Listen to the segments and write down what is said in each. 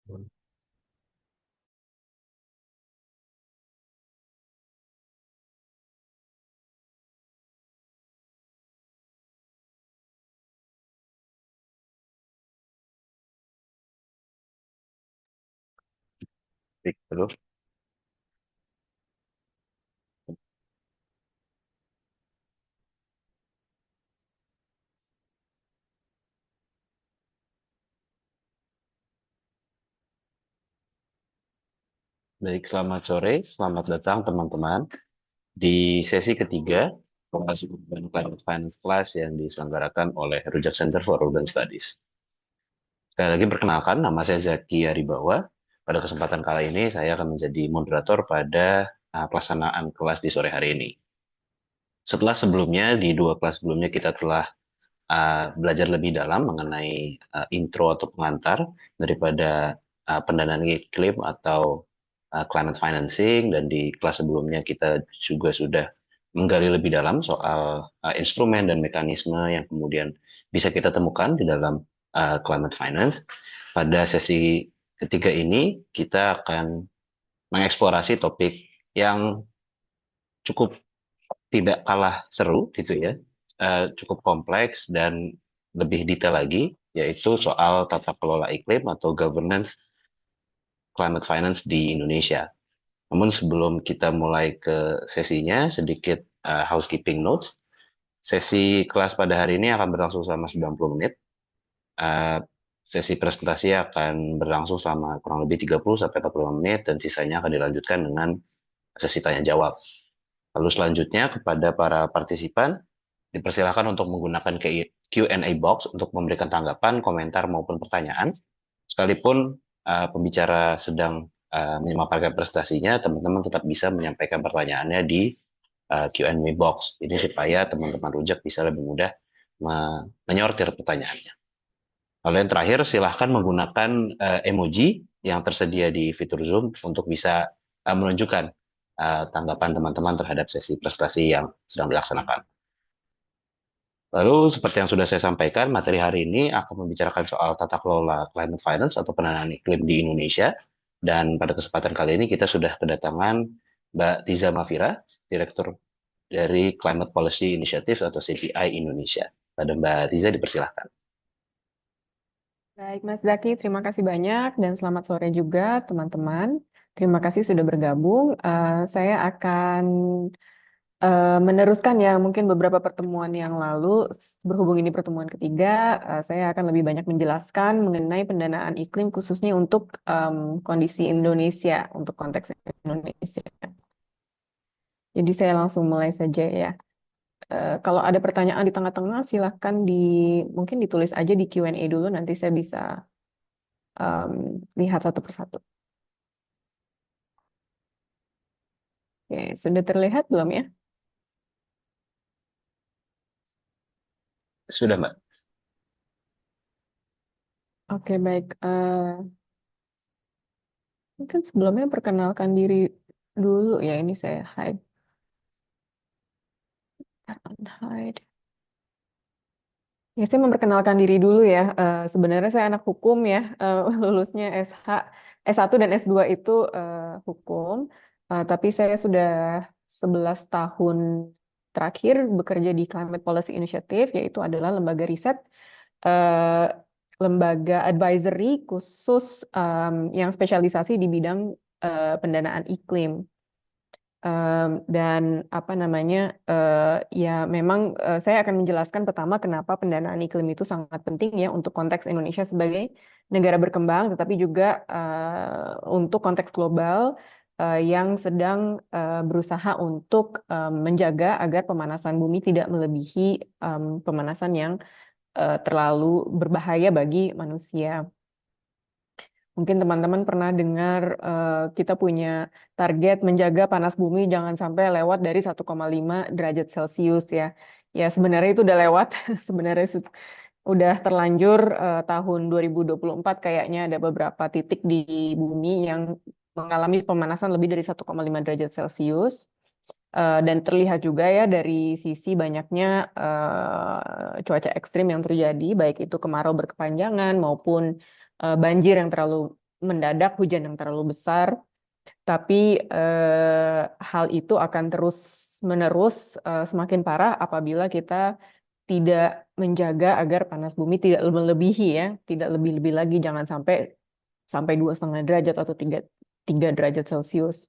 Baik, terus. Baik, selamat sore, selamat datang teman-teman di sesi ketiga kelas Urban Climate Finance Class yang diselenggarakan oleh Rujak Center for Urban Studies. Sekali lagi perkenalkan, nama saya Zaki Aribawa. Pada kesempatan kali ini saya akan menjadi moderator pada pelaksanaan kelas di sore hari ini. Setelah sebelumnya, di dua kelas sebelumnya kita telah belajar lebih dalam mengenai intro atau pengantar daripada pendanaan iklim atau climate financing, dan di kelas sebelumnya kita juga sudah menggali lebih dalam soal instrumen dan mekanisme yang kemudian bisa kita temukan di dalam climate finance. Pada sesi ketiga ini kita akan mengeksplorasi topik yang cukup tidak kalah seru gitu ya, cukup kompleks dan lebih detail lagi, yaitu soal tata kelola iklim atau governance climate finance di Indonesia. Namun sebelum kita mulai ke sesinya, sedikit housekeeping notes. Sesi kelas pada hari ini akan berlangsung selama 90 menit. Uh, Sesi presentasi akan berlangsung selama kurang lebih 30 sampai 45 menit dan sisanya akan dilanjutkan dengan sesi tanya jawab. Lalu selanjutnya kepada para partisipan dipersilakan untuk menggunakan Q&A box untuk memberikan tanggapan, komentar maupun pertanyaan. Sekalipun pembicara sedang memaparkan prestasinya, teman-teman tetap bisa menyampaikan pertanyaannya di Q&A box. Ini supaya teman-teman rujak bisa lebih mudah menyortir pertanyaannya. Lalu yang terakhir, silahkan menggunakan emoji yang tersedia di fitur Zoom untuk bisa menunjukkan tanggapan teman-teman terhadap sesi prestasi yang sedang dilaksanakan. Lalu, seperti yang sudah saya sampaikan, materi hari ini akan membicarakan soal tata kelola climate finance atau pendanaan iklim di Indonesia. Dan pada kesempatan kali ini kita sudah kedatangan Mbak Tiza Mafira, Direktur dari Climate Policy Initiative atau CPI Indonesia. Pada Mbak Tiza dipersilahkan. Baik, Mas Zaki, terima kasih banyak dan selamat sore juga teman-teman. Terima kasih sudah bergabung. Saya akan meneruskan ya mungkin beberapa pertemuan yang lalu. Berhubung ini pertemuan ketiga, saya akan lebih banyak menjelaskan mengenai pendanaan iklim khususnya untuk kondisi Indonesia, untuk konteks Indonesia. Jadi saya langsung mulai saja ya. Kalau ada pertanyaan di tengah-tengah, silahkan mungkin ditulis aja di Q&A dulu, nanti saya bisa lihat satu persatu. Oke, sudah terlihat belum ya? Sudah, Mbak. Oke, baik. Mungkin sebelumnya perkenalkan diri dulu ya. Ini saya hide. Hide. Ya, saya memperkenalkan diri dulu ya. Sebenarnya saya anak hukum ya. Lulusnya S1 dan S2 itu hukum. Tapi saya sudah 11 tahun terakhir bekerja di Climate Policy Initiative, yaitu adalah lembaga riset, eh, lembaga advisory khusus yang spesialisasi di bidang pendanaan iklim. Dan apa namanya, ya memang saya akan menjelaskan pertama kenapa pendanaan iklim itu sangat penting ya untuk konteks Indonesia sebagai negara berkembang, tetapi juga untuk konteks global yang sedang berusaha untuk menjaga agar pemanasan bumi tidak melebihi pemanasan yang terlalu berbahaya bagi manusia. Mungkin teman-teman pernah dengar kita punya target menjaga panas bumi jangan sampai lewat dari 1,5 derajat Celcius ya. Ya sebenarnya itu udah lewat, sebenarnya udah terlanjur. Tahun 2024 kayaknya ada beberapa titik di bumi yang mengalami pemanasan lebih dari 1,5 derajat Celcius. Dan terlihat juga ya dari sisi banyaknya cuaca ekstrim yang terjadi, baik itu kemarau berkepanjangan maupun banjir yang terlalu mendadak, hujan yang terlalu besar, tapi hal itu akan terus-menerus semakin parah apabila kita tidak menjaga agar panas bumi tidak melebihi ya, tidak lebih-lebih lagi, jangan sampai 2,5 derajat atau tiga derajat Celcius.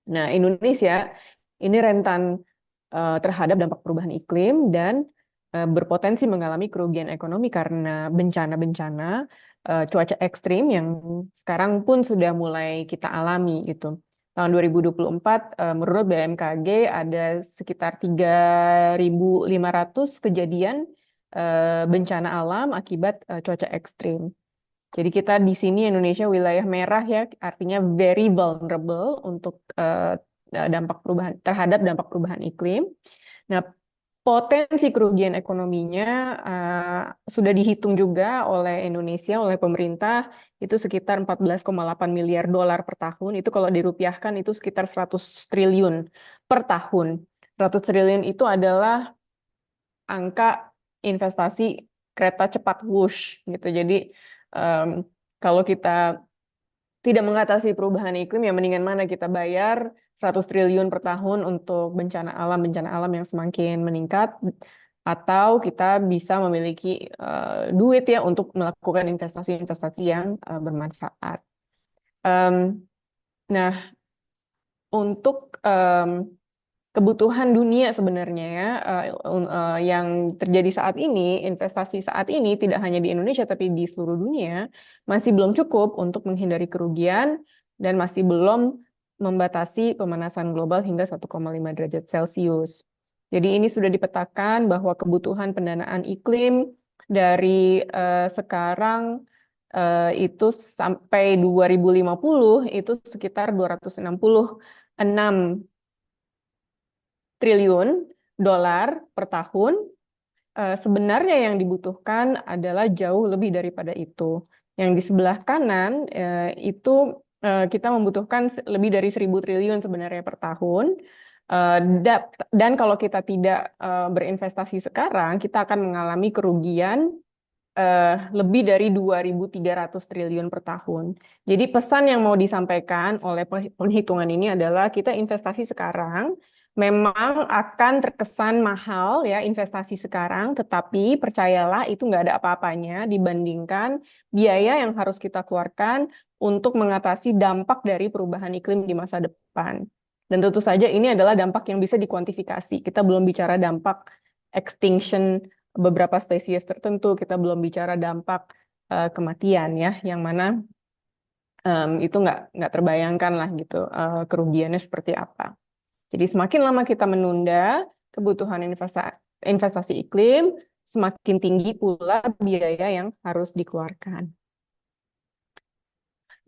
Nah, Indonesia ini rentan terhadap dampak perubahan iklim dan berpotensi mengalami kerugian ekonomi karena bencana-bencana cuaca ekstrim yang sekarang pun sudah mulai kita alami gitu. Tahun 2024 menurut BMKG ada sekitar 3.500 kejadian bencana alam akibat cuaca ekstrim. Jadi kita di sini Indonesia wilayah merah ya, artinya very vulnerable untuk dampak perubahan iklim. Nah, potensi kerugian ekonominya sudah dihitung juga oleh Indonesia, oleh pemerintah, itu sekitar 14,8 miliar dolar per tahun. Itu kalau dirupiahkan itu sekitar 100 triliun per tahun. 100 triliun itu adalah angka investasi kereta cepat Wush gitu. Jadi em, kalau kita tidak mengatasi perubahan iklim, ya mendingan mana kita bayar 100 triliun per tahun untuk bencana alam yang semakin meningkat, atau kita bisa memiliki duit ya untuk melakukan investasi-investasi yang bermanfaat. Em, nah, untuk kebutuhan dunia sebenarnya ya yang terjadi saat ini, investasi saat ini tidak hanya di Indonesia tapi di seluruh dunia masih belum cukup untuk menghindari kerugian dan masih belum membatasi pemanasan global hingga 1,5 derajat Celcius. Jadi ini sudah dipetakan bahwa kebutuhan pendanaan iklim dari sekarang itu sampai 2050 itu sekitar 266 triliun dolar per tahun. Sebenarnya yang dibutuhkan adalah jauh lebih daripada itu. Yang di sebelah kanan itu kita membutuhkan lebih dari 1.000 triliun sebenarnya per tahun. Eh, dan kalau kita tidak berinvestasi sekarang, kita akan mengalami kerugian lebih dari 2.300 triliun per tahun. Jadi pesan yang mau disampaikan oleh penghitungan ini adalah kita investasi sekarang memang akan terkesan mahal ya investasi sekarang, tetapi percayalah itu nggak ada apa-apanya dibandingkan biaya yang harus kita keluarkan untuk mengatasi dampak dari perubahan iklim di masa depan. Dan tentu saja ini adalah dampak yang bisa dikuantifikasi. Kita belum bicara dampak extinction beberapa spesies tertentu, kita belum bicara dampak kematian ya, yang mana itu nggak terbayangkan lah gitu kerugiannya seperti apa. Jadi semakin lama kita menunda kebutuhan investasi iklim, semakin tinggi pula biaya yang harus dikeluarkan.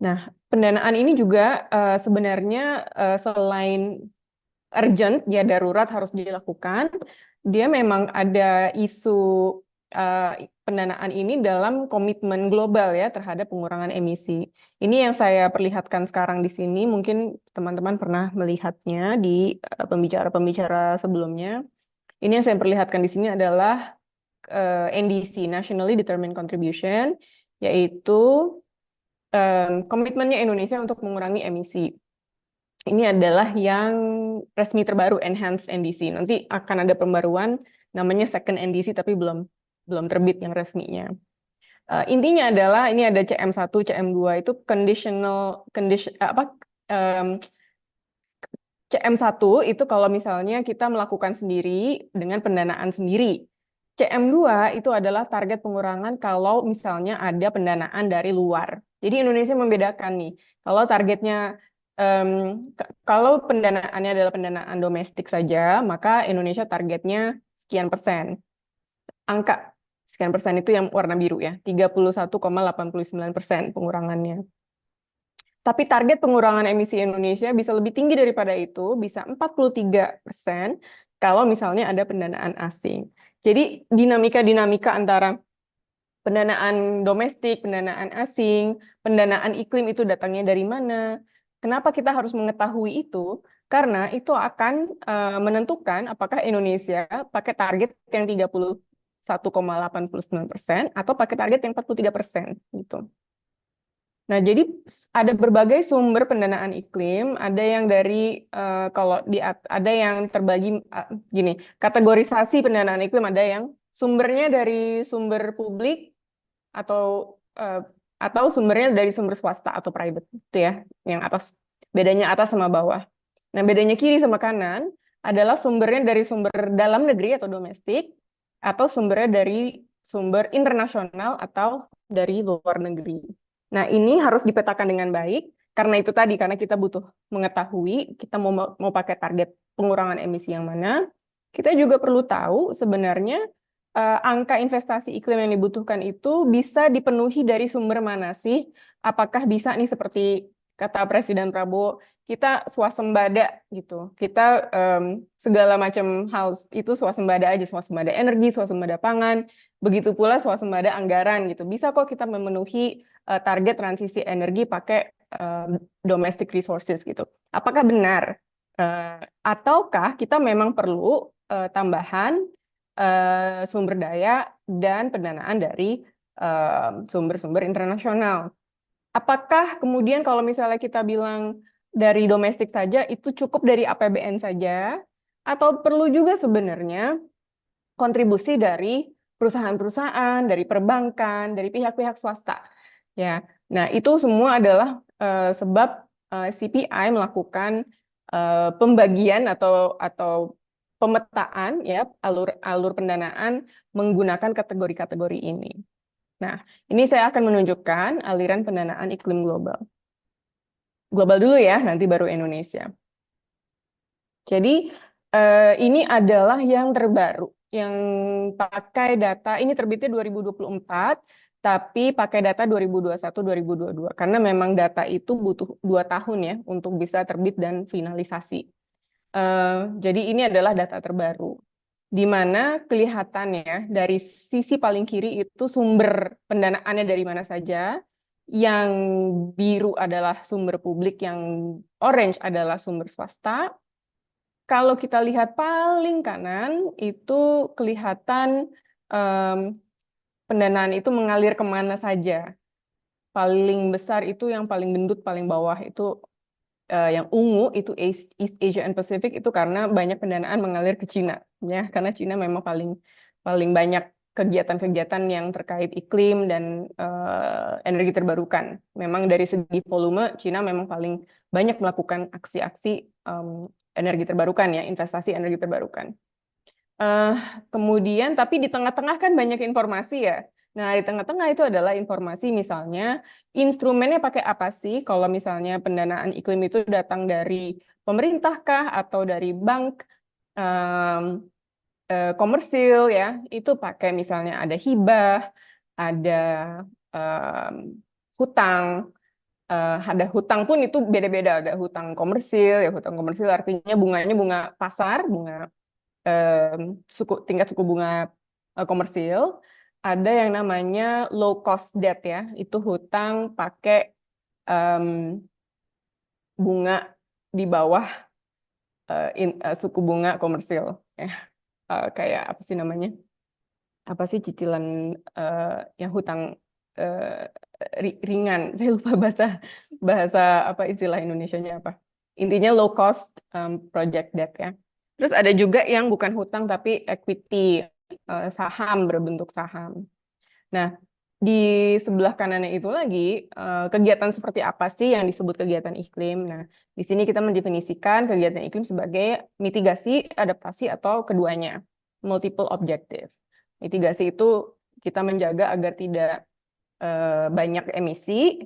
Nah, pendanaan ini juga sebenarnya selain urgent, ya darurat harus dilakukan, dia memang ada isu pendanaan ini dalam komitmen global ya terhadap pengurangan emisi. Ini yang saya perlihatkan sekarang di sini, mungkin teman-teman pernah melihatnya di pembicara-pembicara sebelumnya. Ini yang saya perlihatkan di sini adalah NDC, Nationally Determined Contribution, yaitu komitmennya Indonesia untuk mengurangi emisi. Ini adalah yang resmi terbaru, Enhanced NDC. Nanti akan ada pembaruan namanya Second NDC, tapi belum terbit yang resminya. Intinya adalah ini ada CM1, CM2 itu CM1 itu kalau misalnya kita melakukan sendiri dengan pendanaan sendiri. CM2 itu adalah target pengurangan kalau misalnya ada pendanaan dari luar. Jadi Indonesia membedakan nih, kalau targetnya kalau pendanaannya adalah pendanaan domestik saja, maka Indonesia targetnya sekian persen. Angka sekian persen itu yang warna biru ya, 31,89% pengurangannya. Tapi target pengurangan emisi Indonesia bisa lebih tinggi daripada itu, bisa 43% kalau misalnya ada pendanaan asing. Jadi dinamika-dinamika antara pendanaan domestik, pendanaan asing, pendanaan iklim itu datangnya dari mana? Kenapa kita harus mengetahui itu? Karena itu akan menentukan apakah Indonesia pakai target yang 31,89% atau pakai target yang 43% gitu. Nah, jadi ada berbagai sumber pendanaan iklim, ada yang dari kalau ada yang terbagi gini, kategorisasi pendanaan iklim ada yang sumbernya dari sumber publik atau eh, atau sumbernya dari sumber swasta atau private itu ya, yang atas bedanya atas sama bawah. Nah, bedanya kiri sama kanan adalah sumbernya dari sumber dalam negeri atau domestik atau sumbernya dari sumber internasional atau dari luar negeri. Nah, ini harus dipetakan dengan baik karena itu tadi karena kita butuh mengetahui kita mau pakai target pengurangan emisi yang mana. Kita juga perlu tahu sebenarnya angka investasi iklim yang dibutuhkan itu bisa dipenuhi dari sumber mana sih? Apakah bisa nih seperti kata Presiden Prabowo, kita swasembada gitu. Kita segala macam hal itu swasembada aja, swasembada energi, swasembada pangan, begitu pula swasembada anggaran gitu. Bisa kok kita memenuhi target transisi energi pakai domestic resources gitu. Apakah benar? Ataukah kita memang perlu tambahan sumber daya dan pendanaan dari sumber-sumber internasional. Apakah kemudian kalau misalnya kita bilang dari domestik saja itu cukup dari APBN saja, atau perlu juga sebenarnya kontribusi dari perusahaan-perusahaan, dari perbankan, dari pihak-pihak swasta. Ya, nah itu semua adalah sebab CPI melakukan pembagian atau pemetaan ya alur pendanaan menggunakan kategori-kategori ini. Nah, ini saya akan menunjukkan aliran pendanaan iklim global. Global dulu ya, nanti baru Indonesia. Jadi ini adalah yang terbaru, yang pakai data, ini terbitnya 2024, tapi pakai data 2021-2022, karena memang data itu butuh 2 tahun ya untuk bisa terbit dan finalisasi. Jadi ini adalah data terbaru, di mana kelihatannya dari sisi paling kiri itu sumber pendanaannya dari mana saja, yang biru adalah sumber publik, yang orange adalah sumber swasta. Kalau kita lihat paling kanan, itu kelihatan em, pendanaan itu mengalir kemana saja. Paling besar itu yang paling gendut, paling bawah itu yang ungu, itu East Asia and Pacific, itu karena banyak pendanaan mengalir ke Cina. Ya, karena Cina memang paling paling banyak kegiatan-kegiatan yang terkait iklim dan energi terbarukan. Memang dari segi volume, Cina memang paling banyak melakukan aksi-aksi energi terbarukan ya, investasi energi terbarukan. Eh, Kemudian, tapi di tengah-tengah kan banyak informasi ya. Nah, di tengah-tengah itu adalah informasi misalnya instrumennya pakai apa sih? Kalau misalnya pendanaan iklim itu datang dari pemerintah kah atau dari bank em, komersil ya? Itu pakai misalnya ada hibah, ada em, hutang. Ada hutang pun itu beda-beda. Ada hutang komersil ya, hutang komersil artinya bunganya bunga pasar, bunga tingkat suku bunga komersil. Ada yang namanya low cost debt ya, itu hutang pakai em, bunga di bawah suku bunga komersil. Ya, kayak apa sih namanya? Apa sih cicilan eh, yang hutang eh, ringan? Saya lupa bahasa bahasa apa istilah Indonesianya apa. Intinya low cost project debt ya. Terus ada juga yang bukan hutang tapi equity, saham, berbentuk saham. Nah, di sebelah kanannya itu lagi kegiatan seperti apa sih yang disebut kegiatan iklim. Nah, di sini kita mendefinisikan kegiatan iklim sebagai mitigasi, adaptasi atau keduanya, multiple objective. Mitigasi itu kita menjaga agar tidak banyak emisi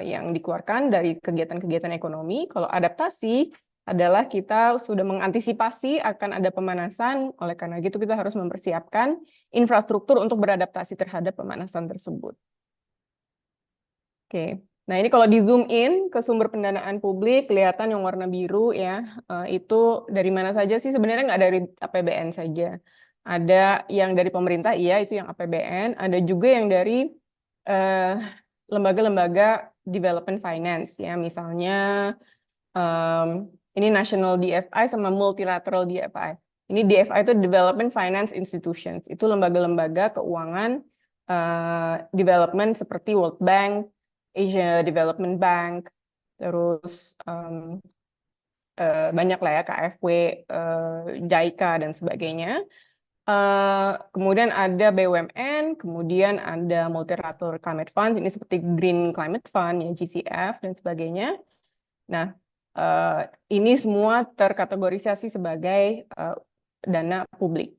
yang dikeluarkan dari kegiatan-kegiatan ekonomi. Kalau adaptasi adalah kita sudah mengantisipasi akan ada pemanasan, oleh karena gitu kita harus mempersiapkan infrastruktur untuk beradaptasi terhadap pemanasan tersebut. Oke, nah ini kalau di zoom in ke sumber pendanaan publik, kelihatan yang warna biru ya, itu dari mana saja sih? Sebenarnya nggak dari APBN saja. Ada yang dari pemerintah, iya itu yang APBN, ada juga yang dari eh, lembaga-lembaga development finance ya, misalnya em, ini National DFI sama Multilateral DFI. Ini DFI itu Development Finance Institutions, itu lembaga-lembaga keuangan development seperti World Bank, Asia Development Bank, terus banyak lah ya KFW, JICA dan sebagainya. Kemudian ada BUMN, kemudian ada multilateral climate fund, ini seperti Green Climate Fund, ya GCF dan sebagainya. Nah, eh, ini semua terkategorisasi sebagai dana publik.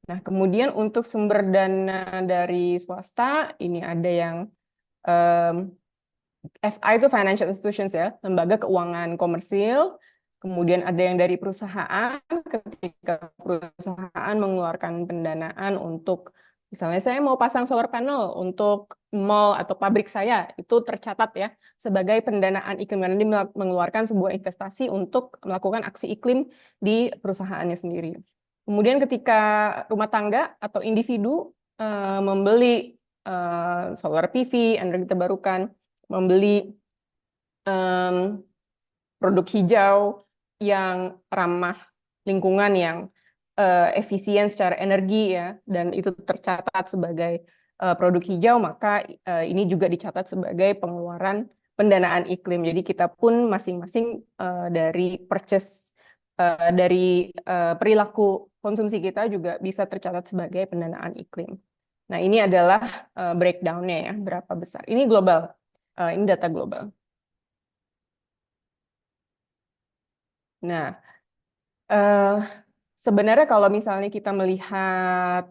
Nah, kemudian untuk sumber dana dari swasta, ini ada yang em, FI itu financial institutions ya, lembaga keuangan komersil. Kemudian ada yang dari perusahaan, ketika perusahaan mengeluarkan pendanaan untuk, misalnya saya mau pasang solar panel untuk mall atau pabrik saya, itu tercatat ya sebagai pendanaan iklim, karena dia mengeluarkan sebuah investasi untuk melakukan aksi iklim di perusahaannya sendiri. Kemudian ketika rumah tangga atau individu membeli solar PV, energi terbarukan, membeli em, produk hijau yang ramah lingkungan, yang efisien secara energi ya, dan itu tercatat sebagai produk hijau, maka ini juga dicatat sebagai pengeluaran pendanaan iklim. Jadi kita pun masing-masing dari purchase dari perilaku konsumsi kita juga bisa tercatat sebagai pendanaan iklim. Nah, ini adalah breakdown-nya ya, berapa besar. Ini global, ini data global. Nah, eh, sebenarnya kalau misalnya kita melihat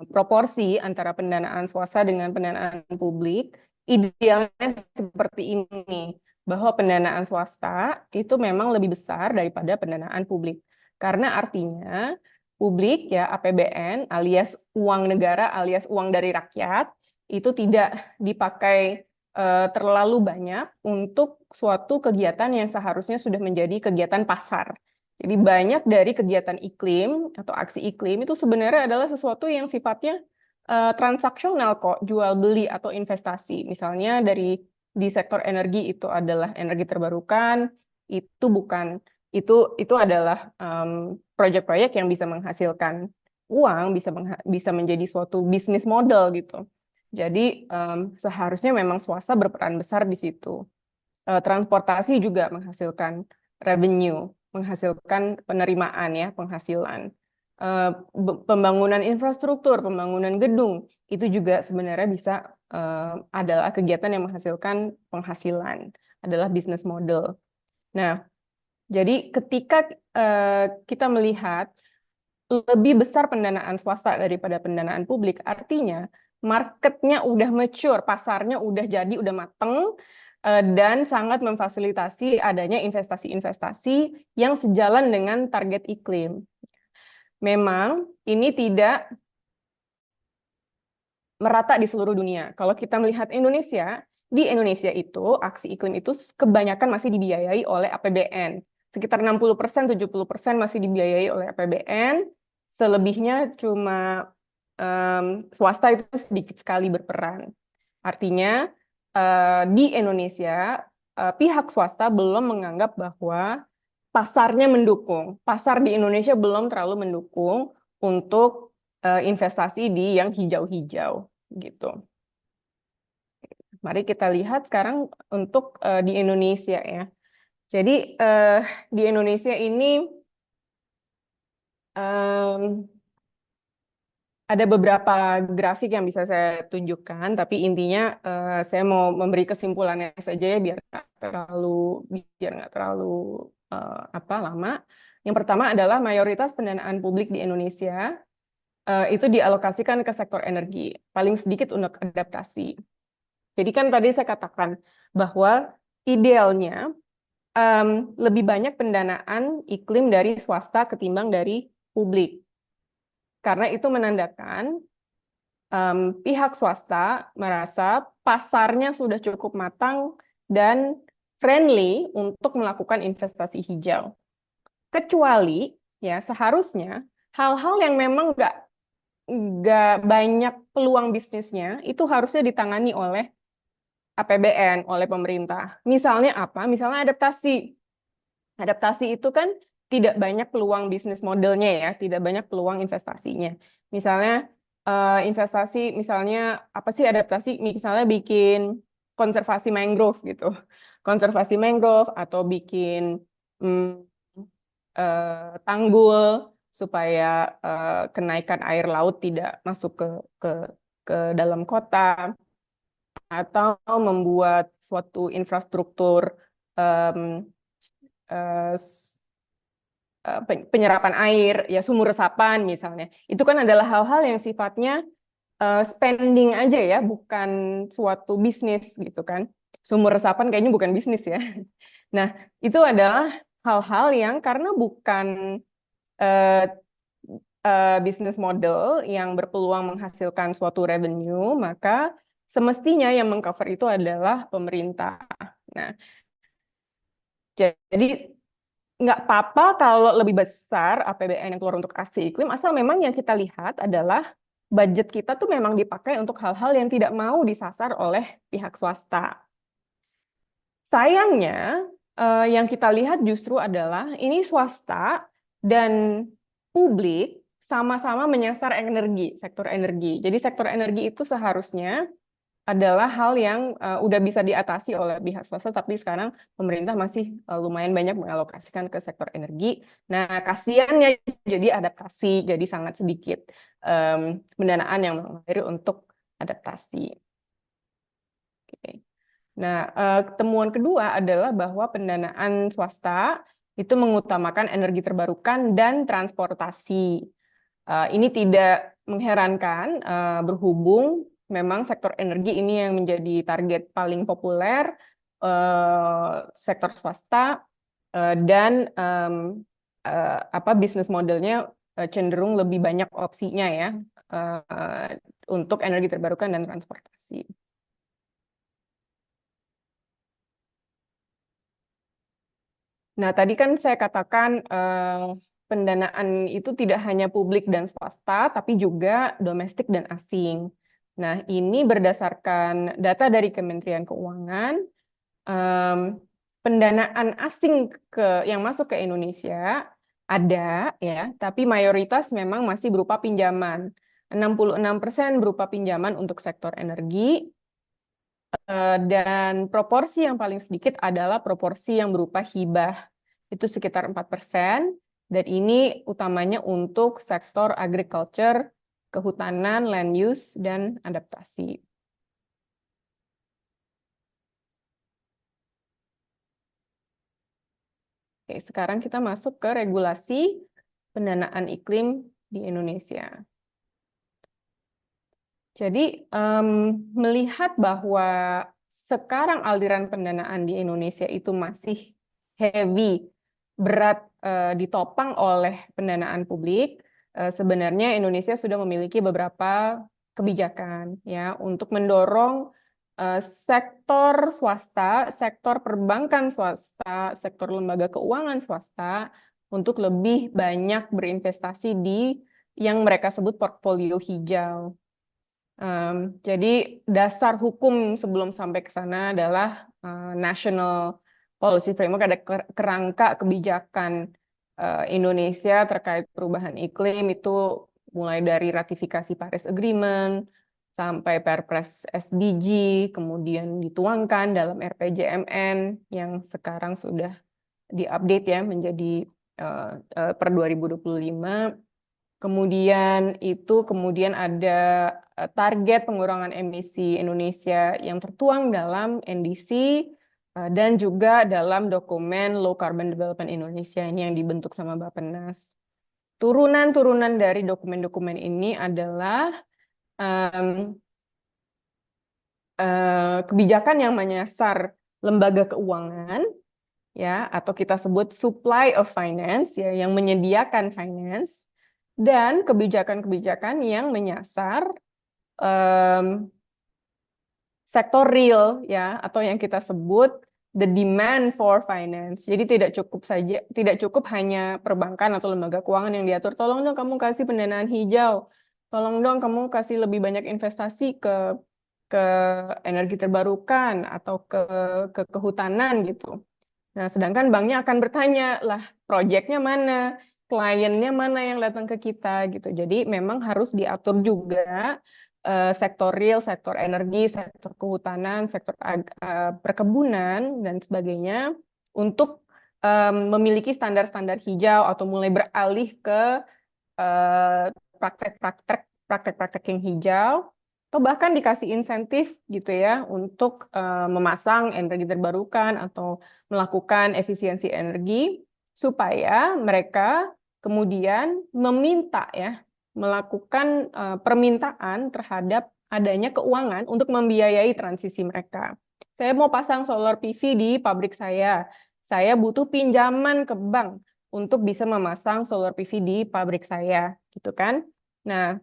proporsi antara pendanaan swasta dengan pendanaan publik, idealnya seperti ini, bahwa pendanaan swasta itu memang lebih besar daripada pendanaan publik. Karena artinya publik ya APBN alias uang negara alias uang dari rakyat itu tidak dipakai terlalu banyak untuk suatu kegiatan yang seharusnya sudah menjadi kegiatan pasar. Jadi banyak dari kegiatan iklim atau aksi iklim itu sebenarnya adalah sesuatu yang sifatnya transaksional kok, jual beli atau investasi. Misalnya di sektor energi itu adalah energi terbarukan, itu bukan itu adalah proyek-proyek yang bisa menghasilkan uang, bisa menjadi suatu bisnis model gitu. Jadi seharusnya memang swasta berperan besar di situ. Transportasi juga menghasilkan revenue, menghasilkan penerimaan ya, penghasilan. Pembangunan infrastruktur, pembangunan gedung, itu juga sebenarnya bisa adalah kegiatan yang menghasilkan penghasilan, adalah bisnis model. Nah, jadi ketika kita melihat lebih besar pendanaan swasta daripada pendanaan publik, artinya marketnya udah mature, pasarnya udah jadi, udah mateng, dan sangat memfasilitasi adanya investasi-investasi yang sejalan dengan target iklim. Memang ini tidak merata di seluruh dunia. Kalau kita melihat Indonesia, di Indonesia itu aksi iklim itu kebanyakan masih dibiayai oleh APBN. Sekitar 60%, 70% masih dibiayai oleh APBN. Selebihnya cuma swasta itu sedikit sekali berperan. Artinya di Indonesia pihak swasta belum menganggap bahwa pasarnya mendukung. Pasar di Indonesia belum terlalu mendukung untuk investasi di yang hijau-hijau gitu. Mari kita lihat sekarang untuk di Indonesia ya. Jadi di Indonesia ini ada beberapa grafik yang bisa saya tunjukkan, tapi intinya saya mau memberi kesimpulannya saja ya biar nggak terlalu lama. Yang pertama adalah mayoritas pendanaan publik di Indonesia itu dialokasikan ke sektor energi, paling sedikit untuk adaptasi. Jadi kan tadi saya katakan bahwa idealnya lebih banyak pendanaan iklim dari swasta ketimbang dari publik. Karena itu menandakan pihak swasta merasa pasarnya sudah cukup matang dan friendly untuk melakukan investasi hijau. Kecuali ya seharusnya hal-hal yang memang nggak banyak peluang bisnisnya itu harusnya ditangani oleh APBN, oleh pemerintah. Misalnya apa? Misalnya adaptasi. Adaptasi itu kan tidak banyak peluang bisnis modelnya ya, tidak banyak peluang investasinya. Misalnya investasi, misalnya apa sih adaptasi? Misalnya bikin konservasi mangrove gitu. Konservasi mangrove atau bikin mm, tanggul supaya kenaikan air laut tidak masuk ke ke dalam kota, atau membuat suatu infrastruktur em, eh, penyerapan air, ya sumur resapan misalnya. Itu kan adalah hal-hal yang sifatnya spending aja ya, bukan suatu bisnis gitu kan. Sumur resapan kayaknya bukan bisnis ya. Nah, itu adalah hal-hal yang karena bukan eh, bisnis model yang berpeluang menghasilkan suatu revenue, maka semestinya yang mengcover itu adalah pemerintah. Nah, jadi nggak apa-apa kalau lebih besar APBN yang keluar untuk aksi iklim, asal memang yang kita lihat adalah budget kita tuh memang dipakai untuk hal-hal yang tidak mau disasar oleh pihak swasta. Sayangnya, yang kita lihat justru adalah ini swasta dan publik sama-sama menyasar energi, sektor energi. Jadi sektor energi itu seharusnya adalah hal yang udah bisa diatasi oleh pihak swasta, tapi sekarang pemerintah masih lumayan banyak mengalokasikan ke sektor energi. Nah, kasihannya jadi adaptasi, jadi sangat sedikit pendanaan yang mengalir untuk adaptasi. Oke. Nah, temuan kedua adalah bahwa pendanaan swasta itu mengutamakan energi terbarukan dan transportasi. Ini tidak mengherankan, berhubung memang sektor energi ini yang menjadi target paling populer sektor swasta, dan bisnis modelnya cenderung lebih banyak opsinya ya untuk energi terbarukan dan transportasi. Nah, tadi kan saya katakan pendanaan itu tidak hanya publik dan swasta, tapi juga domestik dan asing. Nah, ini berdasarkan data dari Kementerian Keuangan, em, pendanaan asing yang masuk ke Indonesia ada ya, tapi mayoritas memang masih berupa pinjaman. 66% berupa pinjaman untuk sektor energi, dan proporsi yang paling sedikit adalah proporsi yang berupa hibah. Itu sekitar 4%, dan ini utamanya untuk sektor agriculture, kehutanan, land use, dan adaptasi. Oke, sekarang kita masuk ke regulasi pendanaan iklim di Indonesia. Jadi, melihat bahwa sekarang aliran pendanaan di Indonesia itu masih heavy, berat ditopang oleh pendanaan publik, sebenarnya Indonesia sudah memiliki beberapa kebijakan ya untuk mendorong sektor swasta, sektor perbankan swasta, sektor lembaga keuangan swasta untuk lebih banyak berinvestasi di yang mereka sebut portfolio hijau. Jadi dasar hukum sebelum sampai ke sana adalah National Policy Framework, ada kerangka kebijakan Indonesia terkait perubahan iklim itu mulai dari ratifikasi Paris Agreement sampai Perpres SDG, kemudian dituangkan dalam RPJMN yang sekarang sudah diupdate ya menjadi per 2025. Kemudian ada target pengurangan emisi Indonesia yang tertuang dalam NDC dan juga dalam dokumen Low Carbon Development Indonesia ini yang dibentuk sama Bappenas. Turunan-turunan dari dokumen-dokumen ini adalah kebijakan yang menyasar lembaga keuangan ya, atau kita sebut supply of finance ya, yang menyediakan finance, dan kebijakan-kebijakan yang menyasar sektor real ya, atau yang kita sebut the demand for finance. Jadi tidak cukup hanya perbankan atau lembaga keuangan yang diatur, tolong dong kamu kasih pendanaan hijau, tolong dong kamu kasih lebih banyak investasi ke energi terbarukan atau ke kehutanan gitu. Nah, sedangkan banknya akan bertanya, lah proyeknya mana, kliennya mana yang datang ke kita gitu. Jadi memang harus diatur juga sektor real, sektor energi, sektor kehutanan, sektor perkebunan, dan sebagainya untuk memiliki standar-standar hijau atau mulai beralih ke praktek-praktek yang hijau, atau bahkan dikasih insentif gitu ya untuk memasang energi terbarukan atau melakukan efisiensi energi supaya mereka kemudian meminta ya melakukan permintaan terhadap adanya keuangan untuk membiayai transisi mereka. Saya mau pasang solar PV di pabrik saya butuh pinjaman ke bank untuk bisa memasang solar PV di pabrik saya, gitu kan? Nah,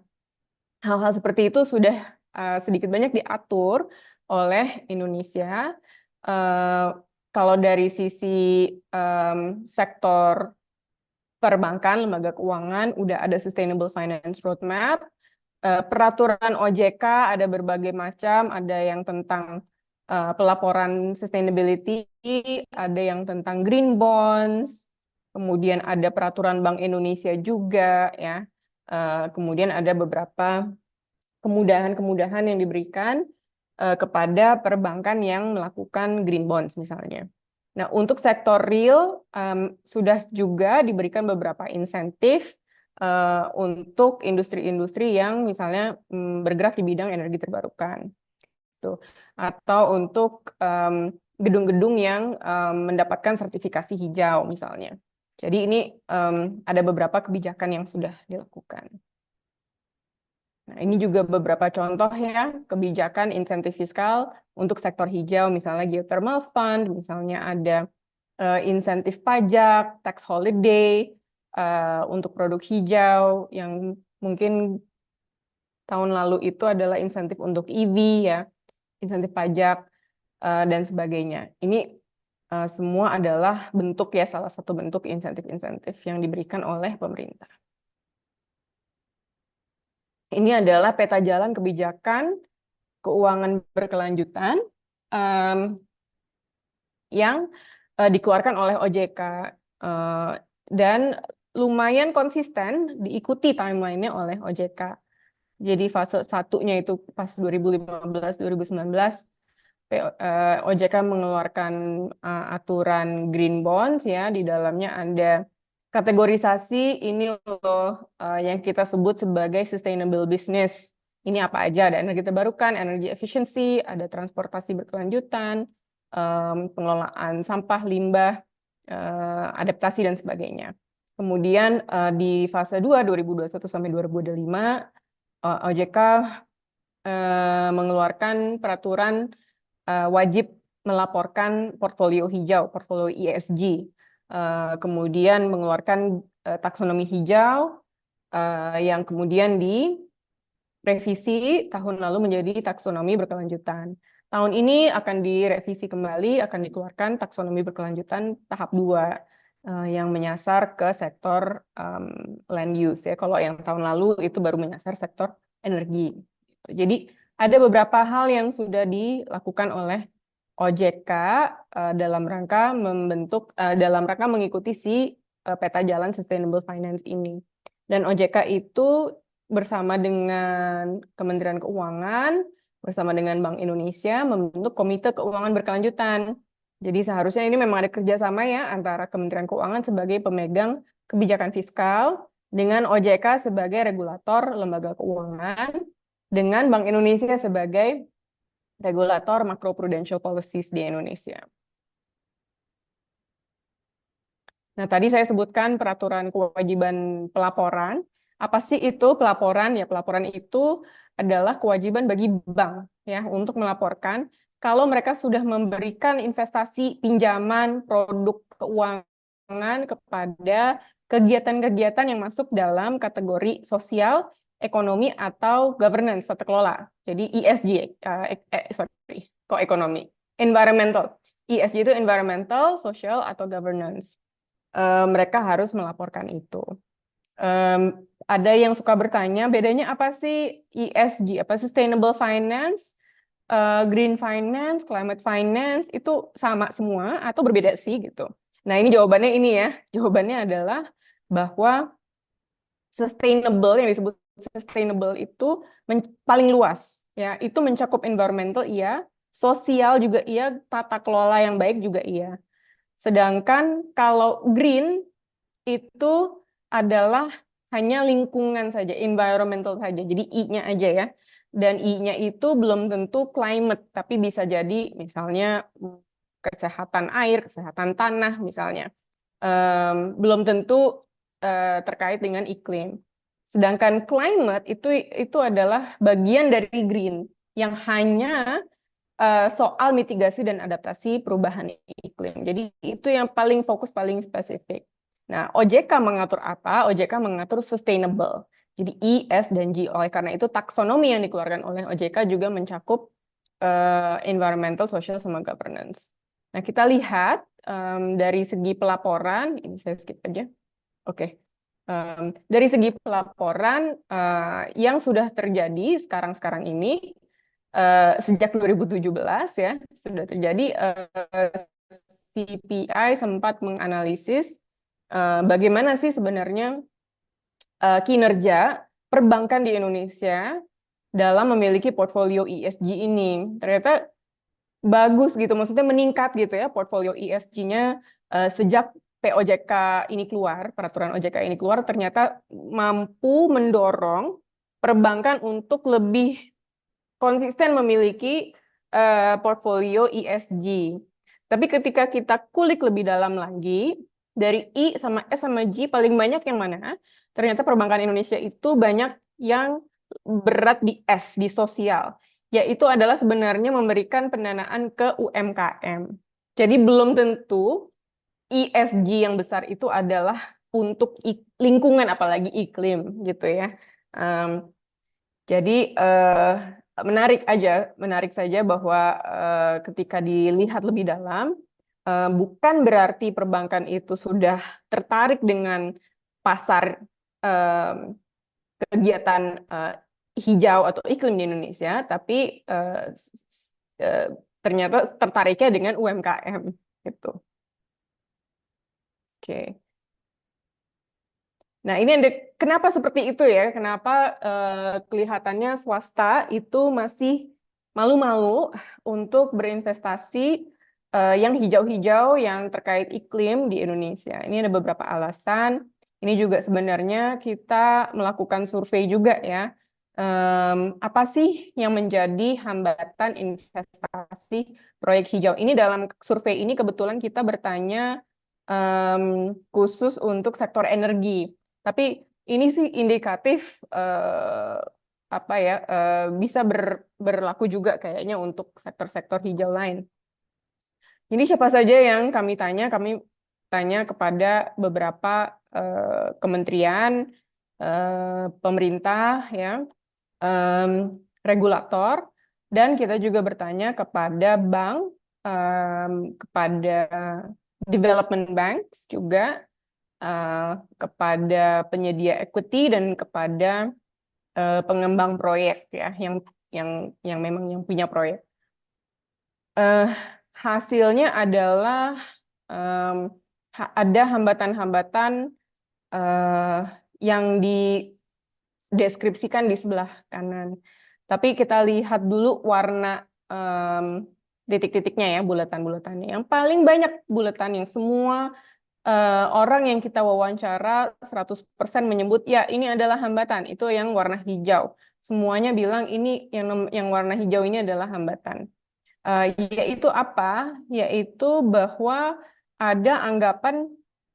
hal-hal seperti itu sudah sedikit banyak diatur oleh Indonesia. Kalau dari sisi sektor perbankan, lembaga keuangan, udah ada Sustainable Finance Roadmap. Peraturan OJK ada berbagai macam, ada yang tentang pelaporan sustainability, ada yang tentang green bonds, kemudian ada peraturan Bank Indonesia juga ya. Kemudian ada beberapa kemudahan-kemudahan yang diberikan kepada perbankan yang melakukan green bonds misalnya. Nah, untuk sektor real sudah juga diberikan beberapa insentif untuk industri-industri yang misalnya bergerak di bidang energi terbarukan, tuh. Atau untuk gedung-gedung yang mendapatkan sertifikasi hijau misalnya. Jadi ini ada beberapa kebijakan yang sudah dilakukan. Nah, ini juga beberapa contoh ya kebijakan insentif fiskal untuk sektor hijau, misalnya geothermal fund, misalnya ada insentif pajak, tax holiday untuk produk hijau yang mungkin tahun lalu itu adalah insentif untuk EV ya, insentif pajak dan sebagainya. Ini semua adalah bentuk ya salah satu bentuk insentif-insentif yang diberikan oleh pemerintah. Ini adalah peta jalan kebijakan keuangan berkelanjutan yang dikeluarkan oleh OJK dan lumayan konsisten diikuti timelinenya oleh OJK. Jadi fase satunya itu pas 2015-2019 OJK mengeluarkan aturan green bonds ya, di dalamnya ada kategorisasi ini loh yang kita sebut sebagai sustainable business. Ini apa aja? Ada energi terbarukan, energi efisiensi, ada transportasi berkelanjutan, pengelolaan sampah, limbah, adaptasi dan sebagainya. Kemudian di fase 2 2021 sampai 2025 OJK mengeluarkan peraturan wajib melaporkan portfolio hijau, portfolio ESG. Kemudian mengeluarkan taksonomi hijau yang kemudian direvisi tahun lalu menjadi taksonomi berkelanjutan. Tahun ini akan direvisi kembali, akan dikeluarkan taksonomi berkelanjutan tahap 2 yang menyasar ke sektor land use ya. Kalau yang tahun lalu itu baru menyasar sektor energi. Jadi ada beberapa hal yang sudah dilakukan oleh OJK dalam rangka mengikuti si peta jalan sustainable finance ini. Dan OJK itu bersama dengan Kementerian Keuangan, bersama dengan Bank Indonesia membentuk Komite Keuangan Berkelanjutan. Jadi seharusnya ini memang ada kerjasama ya antara Kementerian Keuangan sebagai pemegang kebijakan fiskal dengan OJK sebagai regulator lembaga keuangan, dengan Bank Indonesia sebagai regulator macroprudential policies di Indonesia. Nah, tadi saya sebutkan peraturan kewajiban pelaporan. Apa sih itu pelaporan? Ya, pelaporan itu adalah kewajiban bagi bank ya untuk melaporkan kalau mereka sudah memberikan investasi, pinjaman, produk keuangan kepada kegiatan-kegiatan yang masuk dalam kategori sosial, ekonomi, atau governance, tata kelola. Jadi ESG, kok ekonomi. Environmental. ESG itu environmental, social, atau governance. Mereka harus melaporkan itu. Ada yang suka bertanya, bedanya apa sih ESG? Apa sustainable finance, green finance, climate finance, itu sama semua atau berbeda sih gitu. Nah ini jawabannya ini ya, jawabannya adalah bahwa sustainable yang disebut sustainable itu paling luas, ya. Itu mencakup environmental iya, sosial juga iya, tata kelola yang baik juga iya. Sedangkan kalau green itu adalah hanya lingkungan saja, environmental saja. Jadi I-nya aja ya. Dan I-nya itu belum tentu climate, tapi bisa jadi misalnya kesehatan air, kesehatan tanah misalnya. Belum tentu terkait dengan iklim. Sedangkan climate itu adalah bagian dari green yang hanya soal mitigasi dan adaptasi perubahan iklim. Jadi itu yang paling fokus, paling spesifik. Nah, OJK mengatur apa? OJK mengatur sustainable. Jadi I, S, dan G. Oleh karena itu taksonomi yang dikeluarkan oleh OJK juga mencakup environmental, social, sama governance. Nah, kita lihat dari segi pelaporan, ini saya skip aja. Oke. Dari segi pelaporan yang sudah terjadi sekarang-sekarang ini, sejak 2017 ya sudah terjadi, CPI sempat menganalisis bagaimana sih sebenarnya kinerja perbankan di Indonesia dalam memiliki portfolio ESG ini. Ternyata bagus gitu, maksudnya meningkat gitu ya portfolio ESG-nya sejak POJK ini keluar, peraturan OJK ini keluar, ternyata mampu mendorong perbankan untuk lebih konsisten memiliki portfolio ESG. Tapi ketika kita kulik lebih dalam lagi, dari I sama S sama G paling banyak yang mana? Ternyata perbankan Indonesia itu banyak yang berat di S, di sosial. Yaitu adalah sebenarnya memberikan pendanaan ke UMKM. Jadi belum tentu ESG yang besar itu adalah untuk lingkungan, apalagi iklim gitu ya. Jadi menarik saja bahwa ketika dilihat lebih dalam, bukan berarti perbankan itu sudah tertarik dengan pasar kegiatan hijau atau iklim di Indonesia, tapi ternyata tertariknya dengan UMKM gitu. Oke. Nah, ini kenapa seperti itu ya? Kenapa kelihatannya swasta itu masih malu-malu untuk berinvestasi yang hijau-hijau yang terkait iklim di Indonesia? Ini ada beberapa alasan. Ini juga sebenarnya kita melakukan survei juga ya. Apa sih yang menjadi hambatan investasi proyek hijau? Ini dalam survei ini kebetulan kita bertanya khusus untuk sektor energi. Tapi ini sih indikatif apa ya bisa berlaku juga kayaknya untuk sektor-sektor hijau lain. Jadi siapa saja yang kami tanya? Kami tanya kepada beberapa kementerian, pemerintah, ya, regulator, dan kita juga bertanya kepada bank, kepada development banks juga, kepada penyedia equity dan kepada pengembang proyek ya yang memang yang punya proyek. Hasilnya adalah ada hambatan-hambatan yang dideskripsikan di sebelah kanan. Tapi kita lihat dulu warna titik-titiknya ya, bulatan-bulatannya. Yang paling banyak bulatan yang semua orang yang kita wawancara 100% menyebut ya ini adalah hambatan, itu yang warna hijau. Semuanya bilang ini yang warna hijau ini adalah hambatan. Yaitu apa? Yaitu bahwa ada anggapan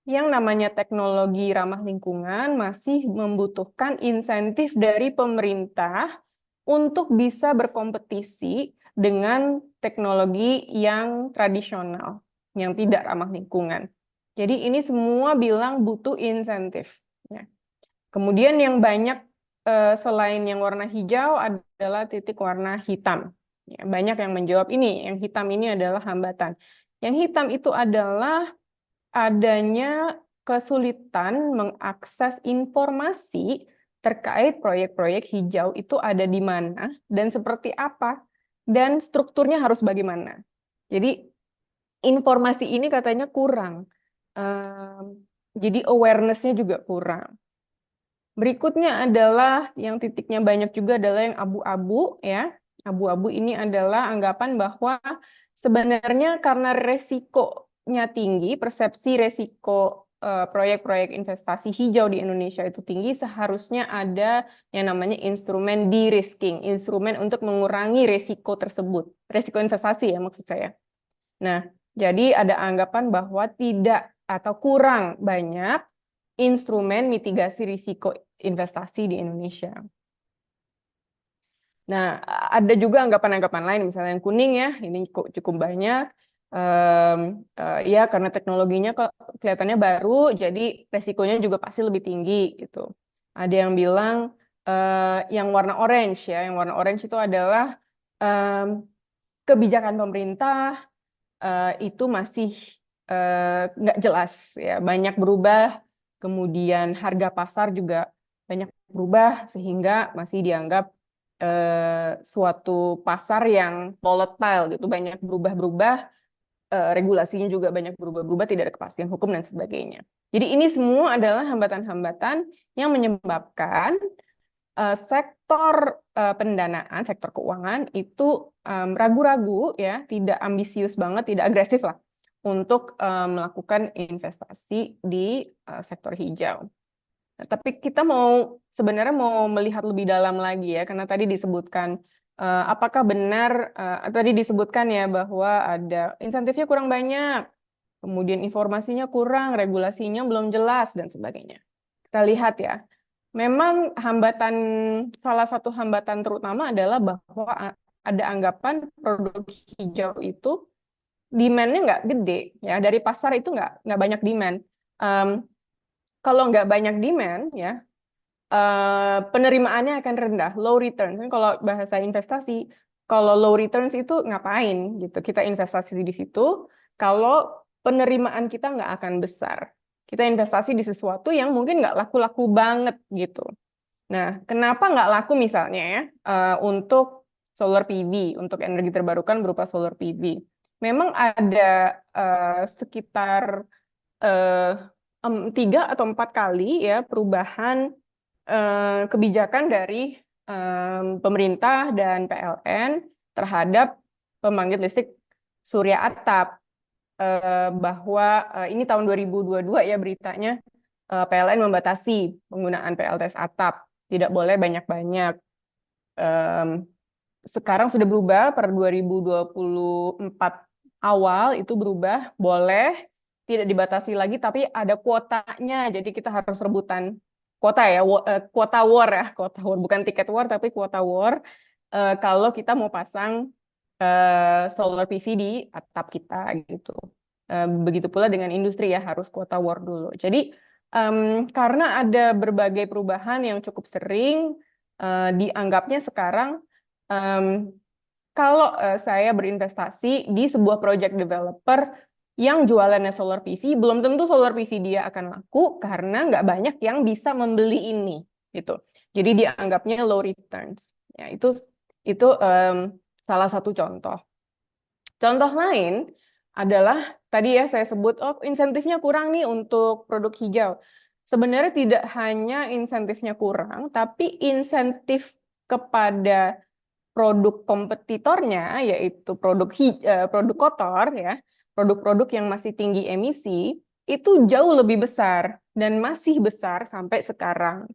yang namanya teknologi ramah lingkungan masih membutuhkan insentif dari pemerintah untuk bisa berkompetisi dengan teknologi yang tradisional, yang tidak ramah lingkungan. Jadi ini semua bilang butuh insentif. Ya. Kemudian yang banyak selain yang warna hijau adalah titik warna hitam. Ya, banyak yang menjawab ini, yang hitam ini adalah hambatan. Yang hitam itu adalah adanya kesulitan mengakses informasi terkait proyek-proyek hijau itu ada di mana dan seperti apa dan strukturnya harus bagaimana. Jadi informasi ini katanya kurang. Jadi awareness-nya juga kurang. Berikutnya adalah yang titiknya banyak juga adalah yang abu-abu ya. Abu-abu ini adalah anggapan bahwa sebenarnya karena resikonya tinggi, persepsi resiko proyek-proyek investasi hijau di Indonesia itu tinggi, seharusnya ada yang namanya instrumen de-risking, instrumen untuk mengurangi resiko tersebut. Resiko investasi ya maksud saya. Nah, jadi ada anggapan bahwa tidak atau kurang banyak instrumen mitigasi risiko investasi di Indonesia. Nah, ada juga anggapan-anggapan lain, misalnya yang kuning ya, ini cukup banyak. Ya, karena teknologinya kok kelihatannya baru, jadi resikonya juga pasti lebih tinggi gitu. Ada yang bilang yang warna orange ya, yang warna orange itu adalah kebijakan pemerintah itu masih nggak jelas ya, banyak berubah, kemudian harga pasar juga banyak berubah sehingga masih dianggap suatu pasar yang volatile gitu, banyak berubah-berubah, regulasinya juga banyak berubah-berubah, tidak ada kepastian hukum dan sebagainya. Jadi ini semua adalah hambatan-hambatan yang menyebabkan sektor pendanaan, sektor keuangan itu ragu-ragu ya, tidak ambisius banget, tidak agresif lah untuk melakukan investasi di sektor hijau. Nah, tapi kita sebenarnya mau melihat lebih dalam lagi ya, karena tadi disebutkan apakah benar tadi disebutkan ya bahwa ada insentifnya kurang banyak, kemudian informasinya kurang, regulasinya belum jelas dan sebagainya. Kita lihat ya. Memang salah satu hambatan terutama adalah bahwa ada anggapan produk hijau itu demand-nya nggak gede ya, dari pasar itu nggak banyak demand. Em, Kalau nggak banyak demand ya, penerimaannya akan rendah, low return. Kalau bahasa investasi, kalau low returns itu ngapain gitu? Kita investasi di situ kalau penerimaan kita nggak akan besar. Kita investasi di sesuatu yang mungkin nggak laku-laku banget gitu. Nah, kenapa nggak laku misalnya ya untuk solar PV, untuk energi terbarukan berupa solar PV? Memang ada sekitar eh, 3 atau 4 kali ya perubahan kebijakan dari pemerintah dan PLN terhadap pembangkit listrik surya atap. Bahwa ini tahun 2022 ya beritanya, PLN membatasi penggunaan PLTS atap, tidak boleh banyak-banyak. Em, Sekarang sudah berubah per 2024 awal itu berubah, boleh tidak dibatasi lagi, tapi ada kuotanya, jadi kita harus rebutan kuota ya, kuota war ya, kuota war bukan tiket war tapi kuota war. Kalau kita mau pasang solar PV di atap kita gitu. Begitu pula dengan industri ya, harus kuota war dulu. Jadi karena ada berbagai perubahan yang cukup sering, dianggapnya sekarang kalau saya berinvestasi di sebuah project developer yang jualannya solar PV, belum tentu solar PV dia akan laku karena nggak banyak yang bisa membeli ini, gitu. Jadi dianggapnya low returns. Ya, itu salah satu contoh. Contoh lain adalah tadi ya saya sebut, oh insentifnya kurang nih untuk produk hijau. Sebenarnya tidak hanya insentifnya kurang, tapi insentif kepada produk kompetitornya, yaitu produk kotor ya, produk-produk yang masih tinggi emisi, itu jauh lebih besar dan masih besar sampai sekarang.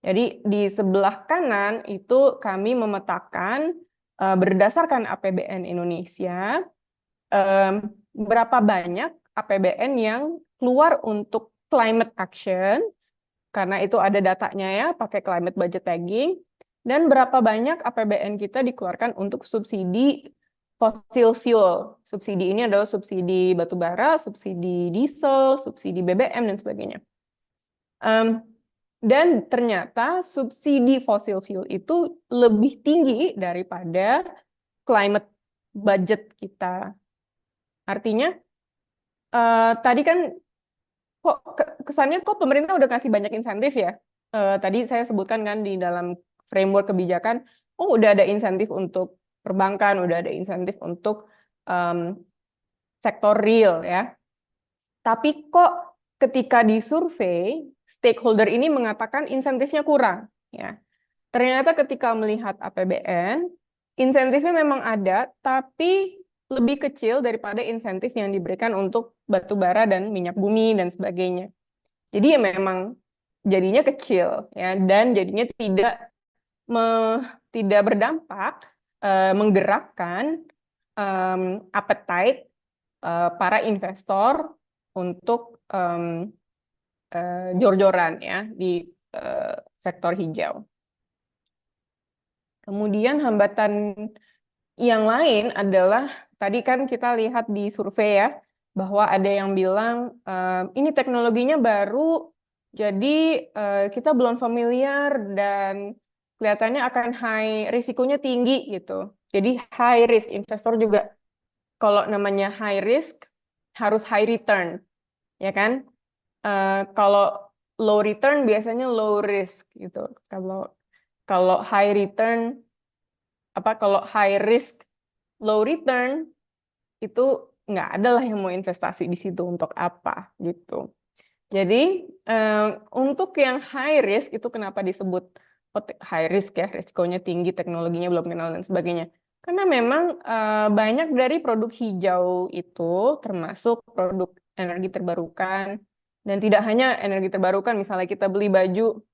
Jadi di sebelah kanan itu kami memetakan berdasarkan APBN Indonesia berapa banyak APBN yang keluar untuk climate action, karena itu ada datanya ya, pakai climate budget tagging, dan berapa banyak APBN kita dikeluarkan untuk subsidi fossil fuel. Subsidi ini adalah subsidi batu bara, subsidi diesel, subsidi BBM, dan sebagainya. Dan ternyata subsidi fossil fuel itu lebih tinggi daripada climate budget kita. Artinya, tadi kan kok kesannya kok pemerintah udah kasih banyak insentif ya. Tadi saya sebutkan kan di dalam framework kebijakan, oh udah ada insentif untuk perbankan, udah ada insentif untuk sektor real ya. Tapi kok ketika disurvei, stakeholder ini mengatakan insentifnya kurang, ya. Ternyata ketika melihat APBN, insentifnya memang ada, tapi lebih kecil daripada insentif yang diberikan untuk batu bara dan minyak bumi dan sebagainya. Jadi ya memang jadinya kecil, ya, dan jadinya tidak berdampak menggerakkan appetite para investor untuk jor-joran ya di sektor hijau. Kemudian hambatan yang lain adalah tadi kan kita lihat di survei ya bahwa ada yang bilang ini teknologinya baru, jadi kita belum familiar dan kelihatannya akan risikonya tinggi gitu. Jadi high risk, investor juga kalau namanya high risk harus high return, ya kan? Kalau low return biasanya low risk gitu. Kalau kalau high return kalau high risk low return itu nggak ada lah yang mau investasi di situ untuk apa gitu. Jadi untuk yang high risk itu kenapa disebut high risk ya, risikonya tinggi, teknologinya belum kenal dan sebagainya. Karena memang banyak dari produk hijau itu termasuk produk energi terbarukan dan tidak hanya energi terbarukan, misalnya kita beli baju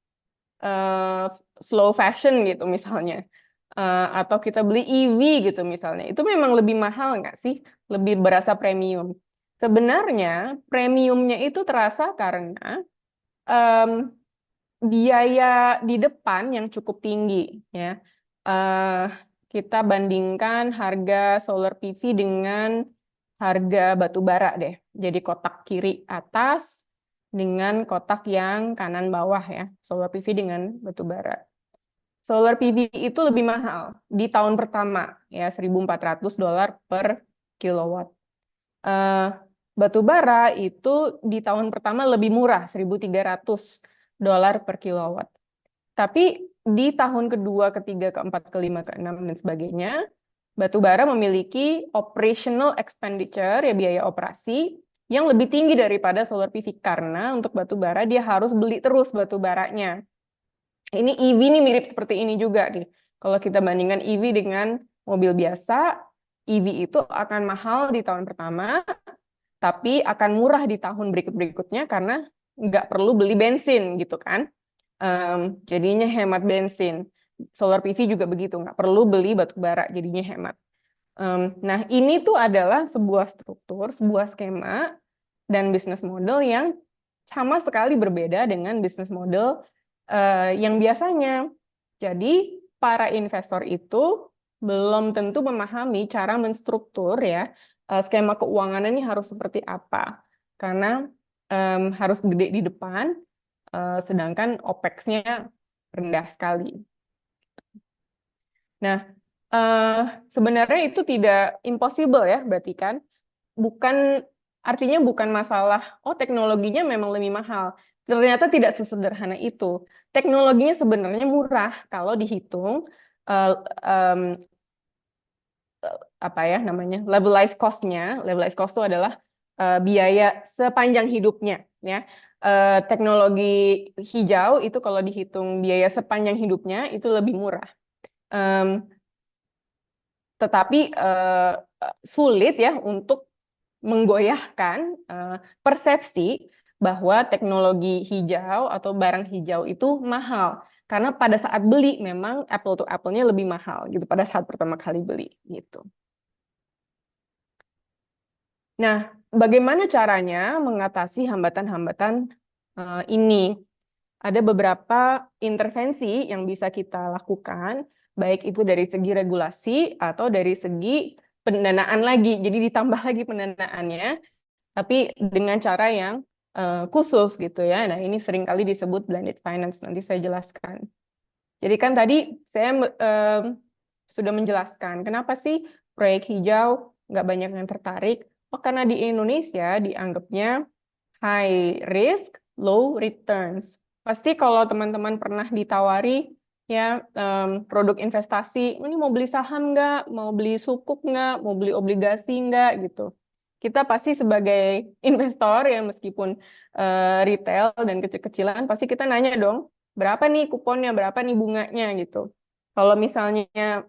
slow fashion gitu misalnya. Atau kita beli EV gitu misalnya, itu memang lebih mahal nggak sih? Lebih berasa premium. Sebenarnya premiumnya itu terasa karena em, biaya di depan yang cukup tinggi, ya. Eh, kita bandingkan harga solar PV dengan harga batu bara deh. Jadi kotak kiri atas dengan kotak yang kanan bawah ya, solar PV dengan batu bara. Solar PV itu lebih mahal di tahun pertama ya $1.400 per kilowatt. Eh, batu bara itu di tahun pertama lebih murah $1.300 per kilowatt. Tapi di tahun kedua, ketiga, keempat, kelima, keenam dan sebagainya, batu bara memiliki operational expenditure ya biaya operasi yang lebih tinggi daripada solar PV karena untuk batu bara dia harus beli terus batu baranya. Ini EV ini mirip seperti ini juga nih. Kalau kita bandingkan EV dengan mobil biasa, EV itu akan mahal di tahun pertama, tapi akan murah di tahun berikut-berikutnya karena nggak perlu beli bensin gitu kan. Jadinya hemat bensin. Solar PV juga begitu, nggak perlu beli batu bara, jadinya hemat. Nah, ini tuh adalah sebuah struktur, sebuah skema, dan bisnis model yang sama sekali berbeda dengan bisnis model yang biasanya. Jadi, para investor itu belum tentu memahami cara menstruktur ya skema keuangan ini harus seperti apa. Karena harus gede di depan, sedangkan OPEX-nya rendah sekali. Nah, sebenarnya itu tidak impossible ya, berarti kan? Artinya bukan masalah, oh teknologinya memang lebih mahal. Ternyata tidak sesederhana itu. Teknologinya sebenarnya murah kalau dihitung eh, em, apa ya namanya levelized cost-nya. Levelized cost itu adalah biaya sepanjang hidupnya. Ya, teknologi hijau itu kalau dihitung biaya sepanjang hidupnya itu lebih murah. Em, tetapi sulit ya untuk menggoyahkan persepsi bahwa teknologi hijau atau barang hijau itu mahal. Karena pada saat beli memang apple to apple-nya lebih mahal gitu pada saat pertama kali beli gitu. Nah, bagaimana caranya mengatasi hambatan-hambatan ini? Ada beberapa intervensi yang bisa kita lakukan, baik itu dari segi regulasi atau dari segi pendanaan lagi. Jadi ditambah lagi pendanaannya, tapi dengan cara yang khusus gitu ya. Nah, ini seringkali disebut blended finance. Nanti saya jelaskan. Jadi kan tadi saya sudah menjelaskan kenapa sih proyek hijau nggak banyak yang tertarik. Oh, karena di Indonesia dianggapnya high risk, low returns. Pasti kalau teman-teman pernah ditawari ya produk investasi, ini mau beli saham nggak, mau beli sukuk nggak, mau beli obligasi nggak gitu. kita pasti sebagai investor ya meskipun retail dan kecil-kecilan pasti kita nanya dong, berapa nih kuponnya, berapa nih bunganya gitu. Kalau misalnya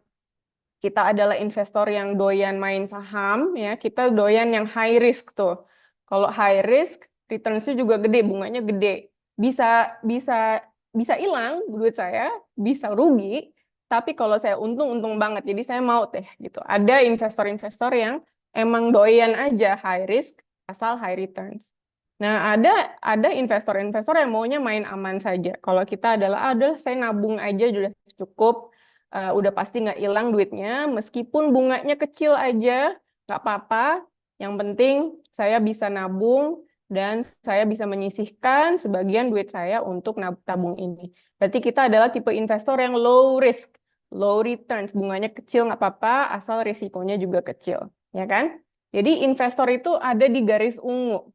kita adalah investor yang doyan main saham ya, kita doyan yang high risk tuh. Kalau high risk, returns-nya juga gede, bunganya gede. Bisa bisa bisa hilang duit saya, bisa rugi, tapi kalau saya untung banget. Jadi saya mau teh gitu. Ada investor-investor yang emang doyan aja high risk asal high returns. Nah, ada investor-investor yang maunya main aman saja. Kalau kita ada saya nabung aja sudah cukup, udah pasti nggak hilang duitnya, meskipun bunganya kecil aja, nggak apa-apa. Yang penting saya bisa nabung dan saya bisa menyisihkan sebagian duit saya untuk tabung ini. Berarti kita adalah tipe investor yang low risk, low returns, bunganya kecil nggak apa-apa, asal risikonya juga kecil, ya kan? Jadi investor itu ada di garis ungu,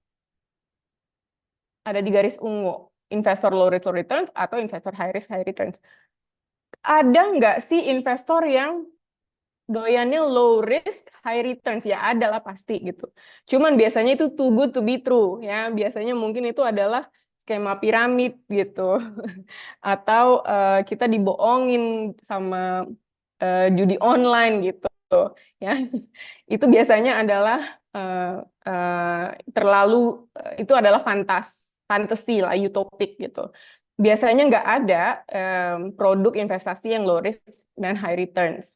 investor low risk low returns atau investor high risk high returns. Ada nggak sih investor yang doyannya low risk, high returns? Ya ada lah pasti gitu. Cuman biasanya itu too good to be true ya. Biasanya mungkin itu adalah skema piramid gitu. Atau kita dibohongin sama judi online gitu ya. Itu biasanya adalah eh, terlalu itu adalah fantasi lah, utopik gitu. Biasanya nggak ada produk investasi yang low risk dan high returns.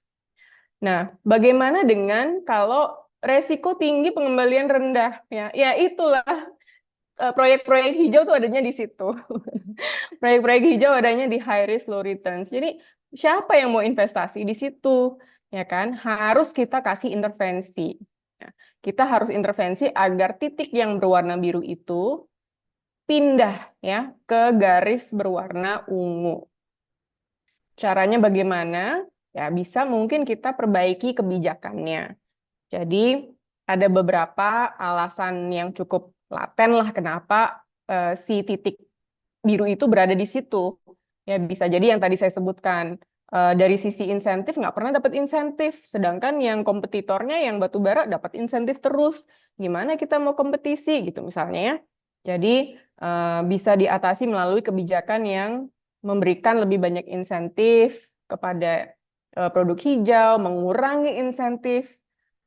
Nah, bagaimana dengan kalau resiko tinggi pengembalian rendah? Ya, ya itulah proyek-proyek hijau tuh adanya di situ. Proyek-proyek hijau adanya di high risk low returns. Jadi siapa yang mau investasi di situ? Ya kan? Harus kita kasih intervensi. Ya, kita harus intervensi agar titik yang berwarna biru itu pindah ya ke garis berwarna ungu. Caranya bagaimana? Ya, bisa mungkin kita perbaiki kebijakannya. Jadi ada beberapa alasan yang cukup laten lah kenapa si titik biru itu berada di situ. Ya bisa jadi yang tadi saya sebutkan, dari sisi insentif nggak pernah dapat insentif, sedangkan yang kompetitornya yang batu bara dapat insentif terus. Gimana kita mau kompetisi gitu misalnya ya. Jadi bisa diatasi melalui kebijakan yang memberikan lebih banyak insentif kepada produk hijau, mengurangi insentif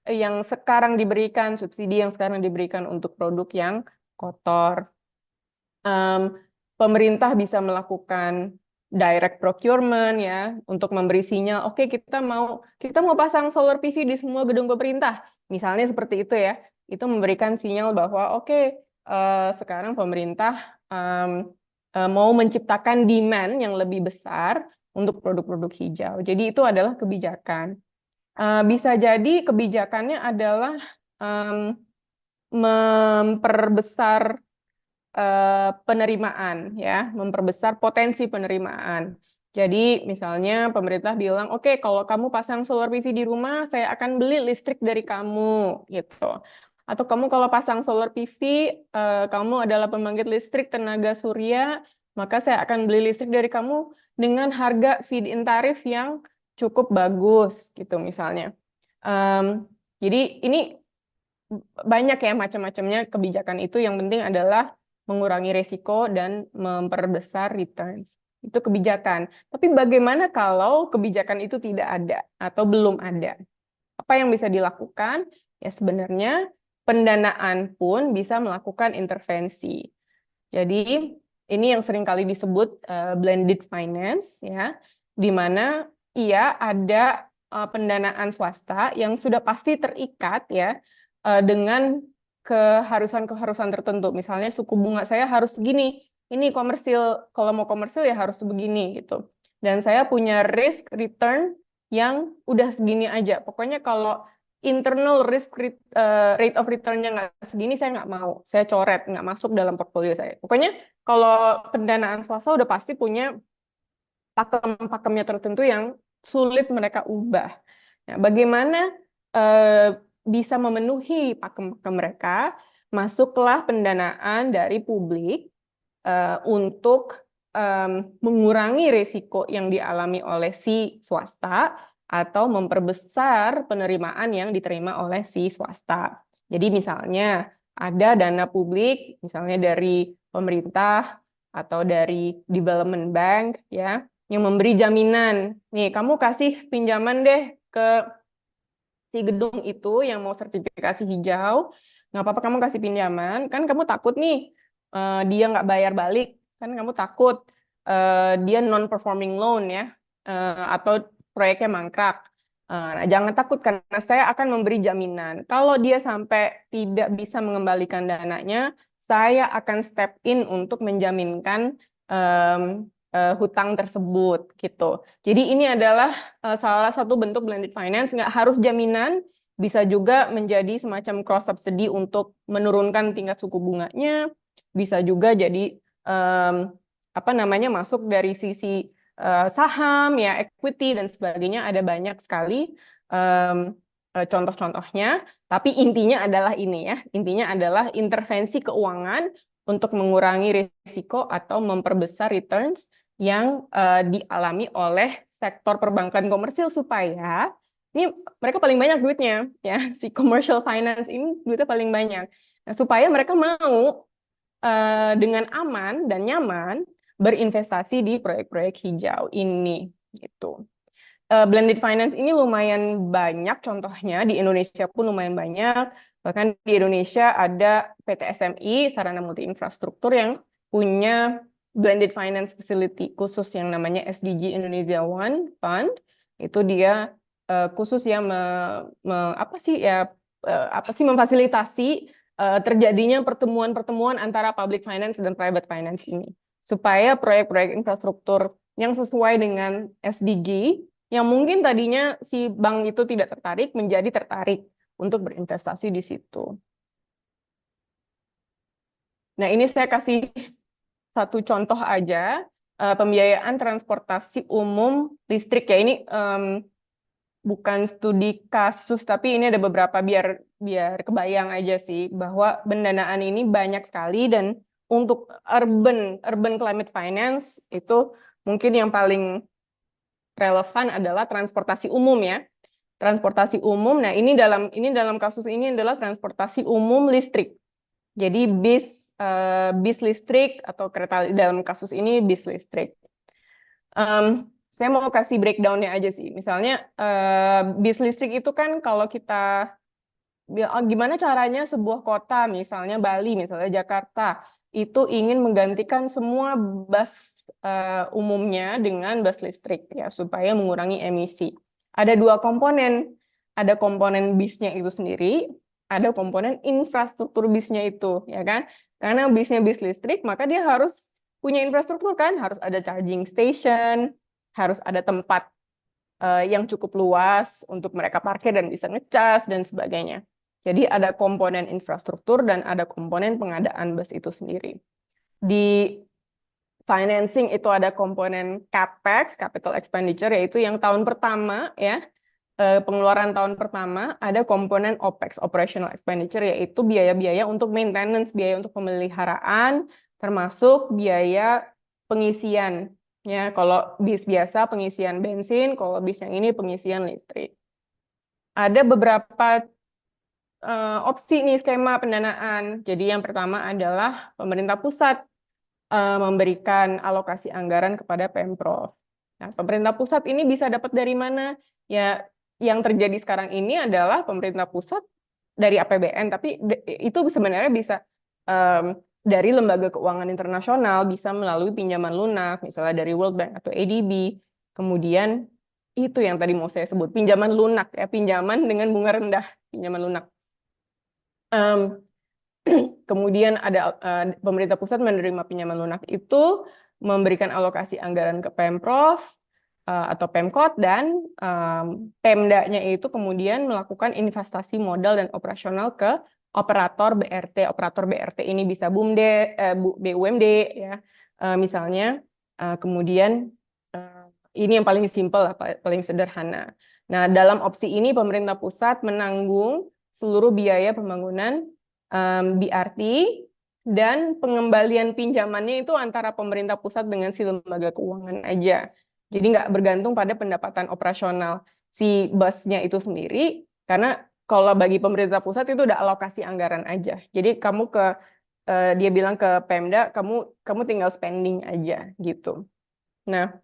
yang sekarang diberikan, subsidi yang sekarang diberikan untuk produk yang kotor. Pemerintah bisa melakukan direct procurement ya untuk memberi sinyal, oke kita mau pasang solar PV di semua gedung pemerintah, misalnya seperti itu ya. Itu memberikan sinyal bahwa oke, sekarang pemerintah mau menciptakan demand yang lebih besar untuk produk-produk hijau. Jadi itu adalah kebijakan. Bisa jadi kebijakannya adalah memperbesar penerimaan ya, memperbesar potensi penerimaan. Jadi misalnya pemerintah bilang, oke, kalau kamu pasang solar PV di rumah, saya akan beli listrik dari kamu gitu. Atau kamu kalau pasang solar PV, kamu adalah pembangkit listrik tenaga surya, maka saya akan beli listrik dari kamu dengan harga feed-in tarif yang cukup bagus gitu misalnya. Jadi ini banyak ya macam-macamnya kebijakan itu, yang penting adalah mengurangi resiko dan memperbesar returns. Itu kebijakan. Tapi bagaimana kalau kebijakan itu tidak ada atau belum ada? Apa yang bisa dilakukan? Ya sebenarnya pendanaan pun bisa melakukan intervensi. Jadi ini yang sering kali disebut blended finance ya, di mana iya ada pendanaan swasta yang sudah pasti terikat ya dengan keharusan-keharusan tertentu. Misalnya suku bunga saya harus segini. Ini komersil, kalau mau komersil ya harus begini gitu. Dan saya punya risk return yang udah segini aja. Pokoknya kalau internal rate of return-nya nggak segini, saya nggak mau. Saya coret, nggak masuk dalam portfolio saya. Pokoknya kalau pendanaan swasta udah pasti punya pakem-pakemnya tertentu yang sulit mereka ubah. Nah, bagaimana bisa memenuhi pakem-pakem mereka? Masuklah pendanaan dari publik untuk mengurangi risiko yang dialami oleh si swasta atau memperbesar penerimaan yang diterima oleh si swasta. Jadi misalnya ada dana publik, misalnya dari pemerintah atau dari development bank ya, yang memberi jaminan. Nih, kamu kasih pinjaman deh ke si gedung itu yang mau sertifikasi hijau, nggak apa-apa kamu kasih pinjaman, kan kamu takut nih dia nggak bayar balik, kan kamu takut dia non-performing loan ya, atau proyeknya mangkrak. Nah, jangan takut karena saya akan memberi jaminan. Kalau dia sampai tidak bisa mengembalikan dananya, saya akan step in untuk menjaminkan em, hutang tersebut gitu. Jadi ini adalah salah satu bentuk blended finance, nggak harus jaminan, bisa juga menjadi semacam cross subsidy untuk menurunkan tingkat suku bunganya, bisa juga jadi em, apa namanya masuk dari sisi saham, ya equity dan sebagainya, ada banyak sekali em, contoh-contohnya. Tapi intinya adalah ini ya, intinya adalah intervensi keuangan untuk mengurangi risiko atau memperbesar returns yang dialami oleh sektor perbankan komersil supaya ini mereka paling banyak duitnya ya, si commercial finance ini duitnya paling banyak. Nah, supaya mereka mau dengan aman dan nyaman berinvestasi di proyek-proyek hijau ini gitu. Blended finance ini lumayan banyak contohnya, di Indonesia pun lumayan banyak. Bahkan di Indonesia ada PT SMI, Sarana Multi Infrastruktur, yang punya blended finance facility khusus yang namanya SDG Indonesia One Fund. Itu dia khusus ya apa sih ya apa sih memfasilitasi terjadinya pertemuan-pertemuan antara public finance dan private finance ini supaya proyek-proyek infrastruktur yang sesuai dengan SDG yang mungkin tadinya si bank itu tidak tertarik menjadi tertarik untuk berinvestasi di situ. Nah, ini saya kasih satu contoh aja, pembiayaan transportasi umum listrik ya. Ini bukan studi kasus, tapi ini ada beberapa biar biar kebayang aja sih bahwa pendanaan ini banyak sekali, dan untuk urban urban climate finance itu mungkin yang paling relevan adalah transportasi umum ya. Transportasi umum. Nah, ini dalam kasus ini adalah transportasi umum listrik. Jadi bis listrik atau kereta, dalam kasus ini bis listrik. Saya mau kasih breakdown-nya aja sih. Misalnya bis listrik itu kan kalau kita gimana caranya sebuah kota, misalnya Bali, misalnya Jakarta, itu ingin menggantikan semua bus umumnya dengan bus listrik ya supaya mengurangi emisi. Ada dua komponen, ada komponen bisnya itu sendiri, ada komponen infrastruktur bisnya itu, ya kan? Karena bisnya bis listrik, maka dia harus punya infrastruktur kan, harus ada charging station, harus ada tempat yang cukup luas untuk mereka parkir dan bisa ngecas dan sebagainya. Jadi ada komponen infrastruktur dan ada komponen pengadaan bus itu sendiri. Di financing itu ada komponen CAPEX, capital expenditure, yaitu yang tahun pertama ya, pengeluaran tahun pertama. Ada komponen OPEX, operational expenditure, yaitu biaya-biaya untuk maintenance, biaya untuk pemeliharaan, termasuk biaya pengisian. Ya, kalau bis biasa pengisian bensin, kalau bis yang ini pengisian listrik. Ada beberapa opsi nih skema pendanaan. Jadi yang pertama adalah pemerintah pusat memberikan alokasi anggaran kepada Pemprov. Nah, pemerintah pusat ini bisa dapat dari mana? Ya, yang terjadi sekarang ini adalah pemerintah pusat dari APBN, tapi itu sebenarnya bisa um, dari lembaga keuangan internasional, bisa melalui pinjaman lunak, misalnya dari World Bank atau ADB. Kemudian itu yang tadi mau saya sebut, pinjaman lunak ya, pinjaman dengan bunga rendah, pinjaman lunak. Kemudian ada pemerintah pusat menerima pinjaman lunak itu, memberikan alokasi anggaran ke Pemprov atau Pemkot, dan Pemdanya itu kemudian melakukan investasi modal dan operasional ke operator BRT. Operator BRT ini bisa BUMD ya, misalnya. Kemudian ini yang paling simpel, paling sederhana. Nah, dalam opsi ini pemerintah pusat menanggung seluruh biaya pembangunan BRT, dan pengembalian pinjamannya itu antara pemerintah pusat dengan si lembaga keuangan aja. Jadi nggak bergantung pada pendapatan operasional si busnya itu sendiri, karena kalau bagi pemerintah pusat itu udah alokasi anggaran aja. Jadi kamu dia bilang ke Pemda, kamu tinggal spending aja gitu. Nah,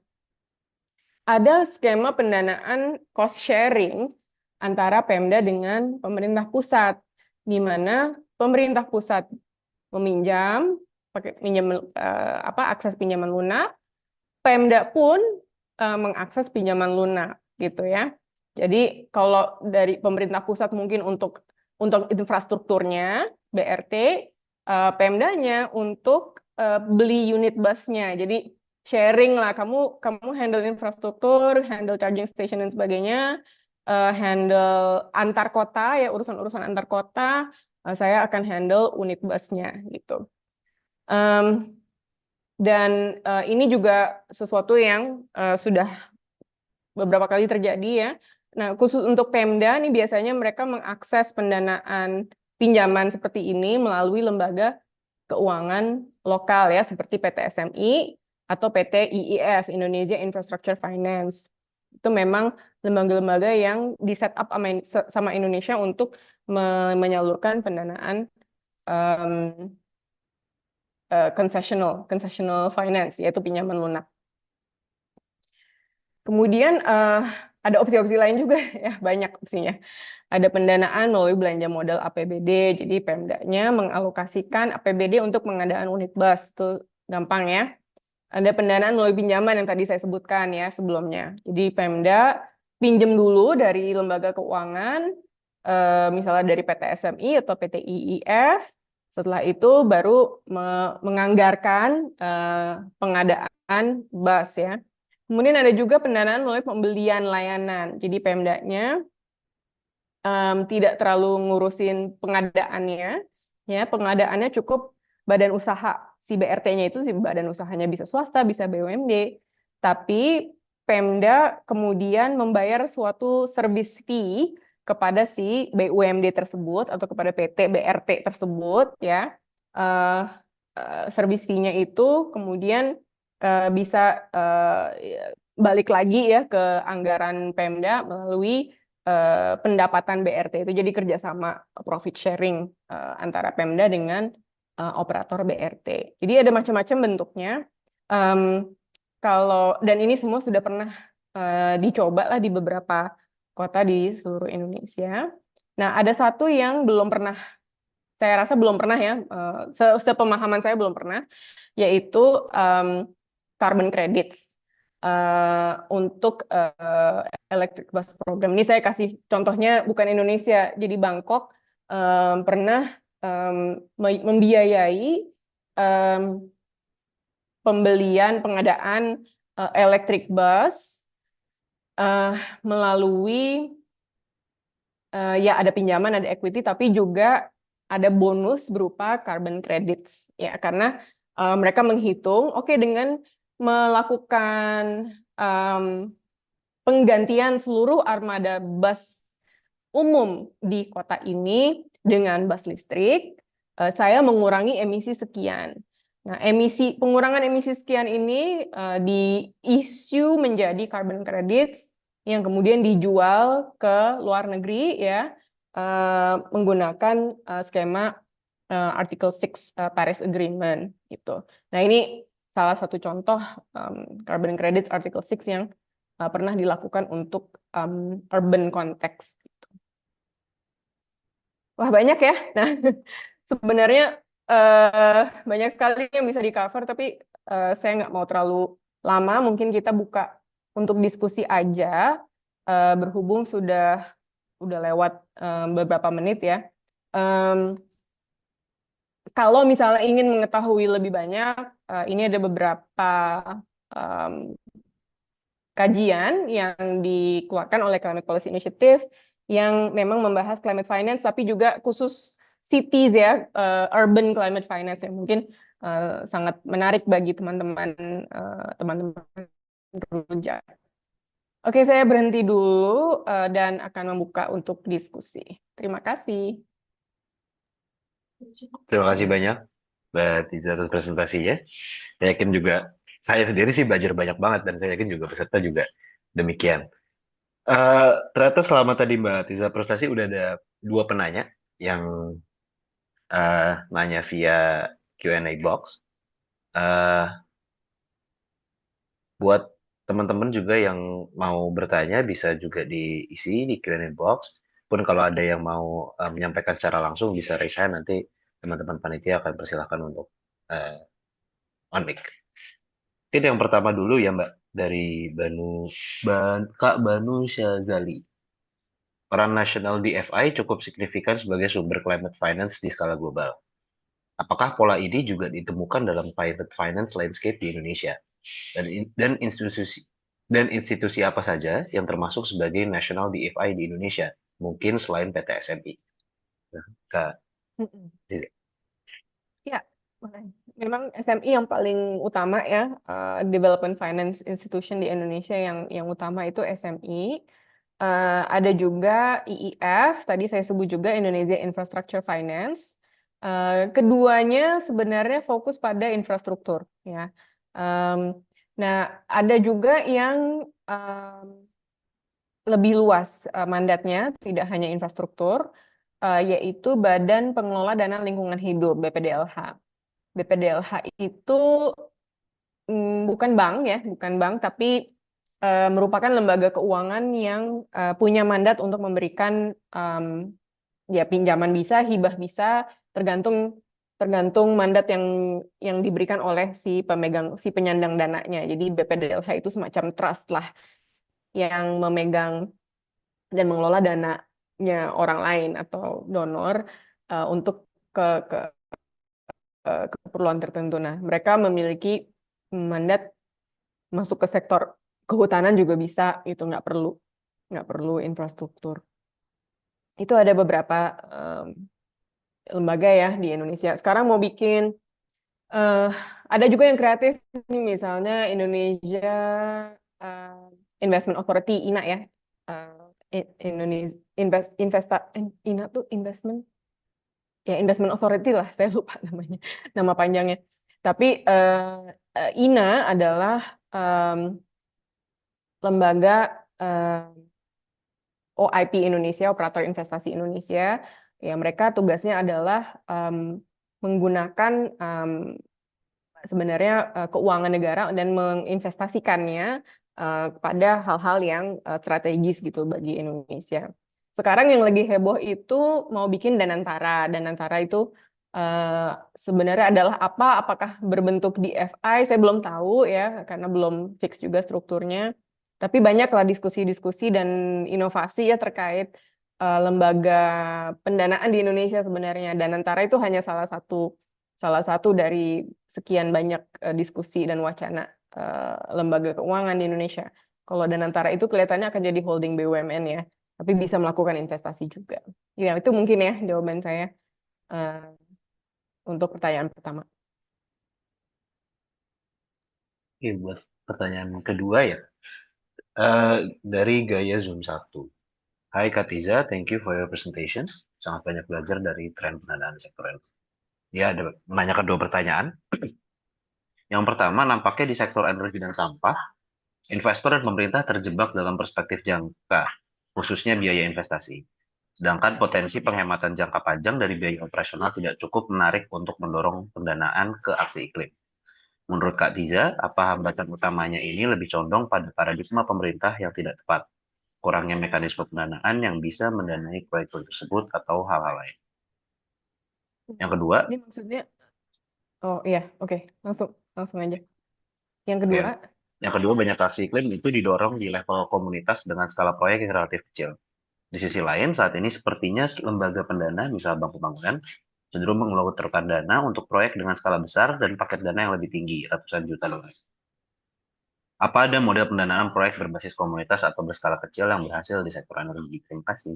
ada skema pendanaan cost sharing antara Pemda dengan pemerintah pusat, di mana pemerintah pusat meminjam pakai akses pinjaman lunak, Pemda pun mengakses pinjaman lunak gitu ya. Jadi kalau dari pemerintah pusat mungkin untuk infrastrukturnya BRT, Pemdanya untuk beli unit busnya. Jadi sharing lah, kamu handle infrastruktur, handle charging station dan sebagainya, handle antar kota ya, urusan-urusan antar kota, saya akan handle unit busnya gitu. Em, dan ini juga sesuatu yang sudah beberapa kali terjadi ya. Nah, khusus untuk Pemda nih biasanya mereka mengakses pendanaan pinjaman seperti ini melalui lembaga keuangan lokal ya, seperti PT SMI atau PT IIF, Indonesia Infrastructure Finance. Itu memang lembaga-lembaga yang di set up sama Indonesia untuk menyalurkan pendanaan um, concessional finance, yaitu pinjaman lunak. Kemudian ada opsi-opsi lain juga ya, banyak opsinya. Ada pendanaan melalui belanja modal APBD, jadi Pemdanya mengalokasikan APBD untuk pengadaan unit bus, itu gampang ya. Ada pendanaan melalui pinjaman yang tadi saya sebutkan ya sebelumnya. Jadi Pemda pinjam dulu dari lembaga keuangan, misalnya dari PT SMI atau PT IIF, setelah itu baru menganggarkan pengadaan bus ya. Kemudian ada juga pendanaan melalui pembelian layanan. Jadi Pemdanya tidak terlalu ngurusin pengadaannya, ya pengadaannya cukup badan usaha. Si BRT-nya itu si badan usahanya bisa swasta, bisa BUMD, tapi Pemda kemudian membayar suatu service fee kepada si BUMD tersebut atau kepada PT BRT tersebut, ya. Service fee-nya itu kemudian bisa balik lagi ya ke anggaran Pemda melalui pendapatan BRT itu, jadi kerjasama profit sharing antara Pemda dengan operator BRT. Jadi ada macam-macam bentuknya. Dan ini semua sudah pernah dicoba lah di beberapa kota di seluruh Indonesia. Nah, ada satu yang belum pernah, saya rasa belum pernah ya, sepemahaman saya belum pernah, yaitu carbon credits untuk electric bus program. Ini saya kasih contohnya bukan Indonesia, jadi Bangkok pernah membiayai pembelian pengadaan electric bus melalui ya ada pinjaman, ada equity, tapi juga ada bonus berupa carbon credits ya, karena mereka menghitung oke, dengan melakukan penggantian seluruh armada bus umum di kota ini dengan bus listrik, saya mengurangi emisi sekian. Nah, pengurangan emisi sekian ini di-issue menjadi carbon credits yang kemudian dijual ke luar negeri ya, menggunakan skema Article 6 Paris Agreement gitu. Nah, ini salah satu contoh carbon credits Article 6 yang pernah dilakukan untuk urban context. Wah, banyak ya. Nah, sebenarnya banyak sekali yang bisa di-cover, tapi saya nggak mau terlalu lama. Mungkin kita buka untuk diskusi aja, berhubung udah lewat beberapa menit ya. Kalau misalnya ingin mengetahui lebih banyak, ini ada beberapa kajian yang dikeluarkan oleh Climate Policy Initiative yang memang membahas climate finance, tapi juga khusus cities ya, urban climate finance yang mungkin sangat menarik bagi teman-teman rujak. Oke, saya berhenti dulu dan akan membuka untuk diskusi. Terima kasih. Terima kasih banyak Mbak Tiza atas presentasinya. Saya yakin juga saya sendiri sih belajar banyak banget dan saya yakin juga peserta juga demikian. Ternyata selama tadi Mbak Tiza presentasi udah ada dua penanya yang nanya via Q&A box. Eh, buat teman-teman juga yang mau bertanya bisa juga diisi di Q&A box. Pun kalau ada yang mau menyampaikan secara langsung bisa raise hand, nanti teman-teman panitia akan persilahkan untuk eh, on mic. Mungkin yang pertama dulu ya Mbak dari Kak Banu Syazali. Peran nasional di FI cukup signifikan sebagai sumber climate finance di skala global. Apakah pola ini juga ditemukan dalam private finance landscape di Indonesia? Dan institusi apa saja yang termasuk sebagai national DFI di Indonesia? Mungkin selain PT SMI. Nah, Kak Mm-mm. Ziza. Ya, boleh. Memang SMI yang paling utama ya, Development Finance Institution di Indonesia yang utama itu SMI. Ada juga IIF, tadi saya sebut juga Indonesia Infrastructure Finance. Keduanya sebenarnya fokus pada infrastruktur, ya. Em, nah, ada juga yang lebih luas mandatnya, tidak hanya infrastruktur, yaitu Badan Pengelola Dana Lingkungan Hidup (BPDLH). BPDLH itu bukan bank ya, bukan bank, tapi merupakan lembaga keuangan yang punya mandat untuk memberikan ya pinjaman bisa, hibah bisa, tergantung tergantung mandat yang diberikan oleh si penyandang dananya. Jadi BPDLH itu semacam trust lah yang memegang dan mengelola dananya orang lain atau donor untuk ke, ke keperluan tertentu. Nah, mereka memiliki mandat masuk ke sektor kehutanan juga bisa, itu nggak perlu infrastruktur. Itu ada beberapa lembaga ya di Indonesia. Sekarang mau bikin, eh, ada juga yang kreatif nih, misalnya Indonesia eh, Investment Authority (INA) ya. Indonesia INA tuh Investment Authority lah, saya lupa namanya, nama panjangnya. Tapi INA adalah em, lembaga OIP Indonesia, Operator Investasi Indonesia. Ya, mereka tugasnya adalah menggunakan sebenarnya keuangan negara dan menginvestasikannya pada hal-hal yang strategis gitu bagi Indonesia. Sekarang yang lagi heboh itu mau bikin Danantara. Danantara itu eh, sebenarnya adalah apa? Apakah berbentuk DFI? Saya belum tahu ya, karena belum fix juga strukturnya. Tapi banyaklah diskusi-diskusi dan inovasi ya terkait lembaga pendanaan di Indonesia sebenarnya. Danantara itu hanya salah satu dari sekian banyak diskusi dan wacana lembaga keuangan di Indonesia. Kalau Danantara itu kelihatannya akan jadi holding BUMN ya, tapi bisa melakukan investasi juga. Ya, itu mungkin ya jawaban saya eh, untuk pertanyaan pertama. Oke, buat pertanyaan kedua ya. Dari Gaya Zoom 1. Hai Katiza, thank you for your presentation. Sangat banyak belajar dari tren pendanaan sektor energi. Ya, ada menanyakan dua pertanyaan. Yang pertama, nampaknya di sektor energi dan sampah, investor dan pemerintah terjebak dalam perspektif jangka, khususnya biaya investasi. Sedangkan potensi penghematan jangka panjang dari biaya operasional tidak cukup menarik untuk mendorong pendanaan ke aksi iklim. Menurut Kak Tiza, apa hambatan utamanya ini lebih condong pada paradigma pemerintah yang tidak tepat, kurangnya mekanisme pendanaan yang bisa mendanai proyek tersebut atau hal-hal lain. Yang kedua, Ini maksudnya, oh iya, oke, langsung langsung aja. Yang kedua, ya, yang kedua banyak aksi iklim itu didorong di level komunitas dengan skala proyek yang relatif kecil. Di sisi lain, saat ini sepertinya lembaga pendana, misal Bank Pembangunan, cenderung mengelontorkan dana untuk proyek dengan skala besar dan paket dana yang lebih tinggi, ratusan juta dolar. Apa ada model pendanaan proyek berbasis komunitas atau berskala kecil yang berhasil di sektor energi? Terima kasih.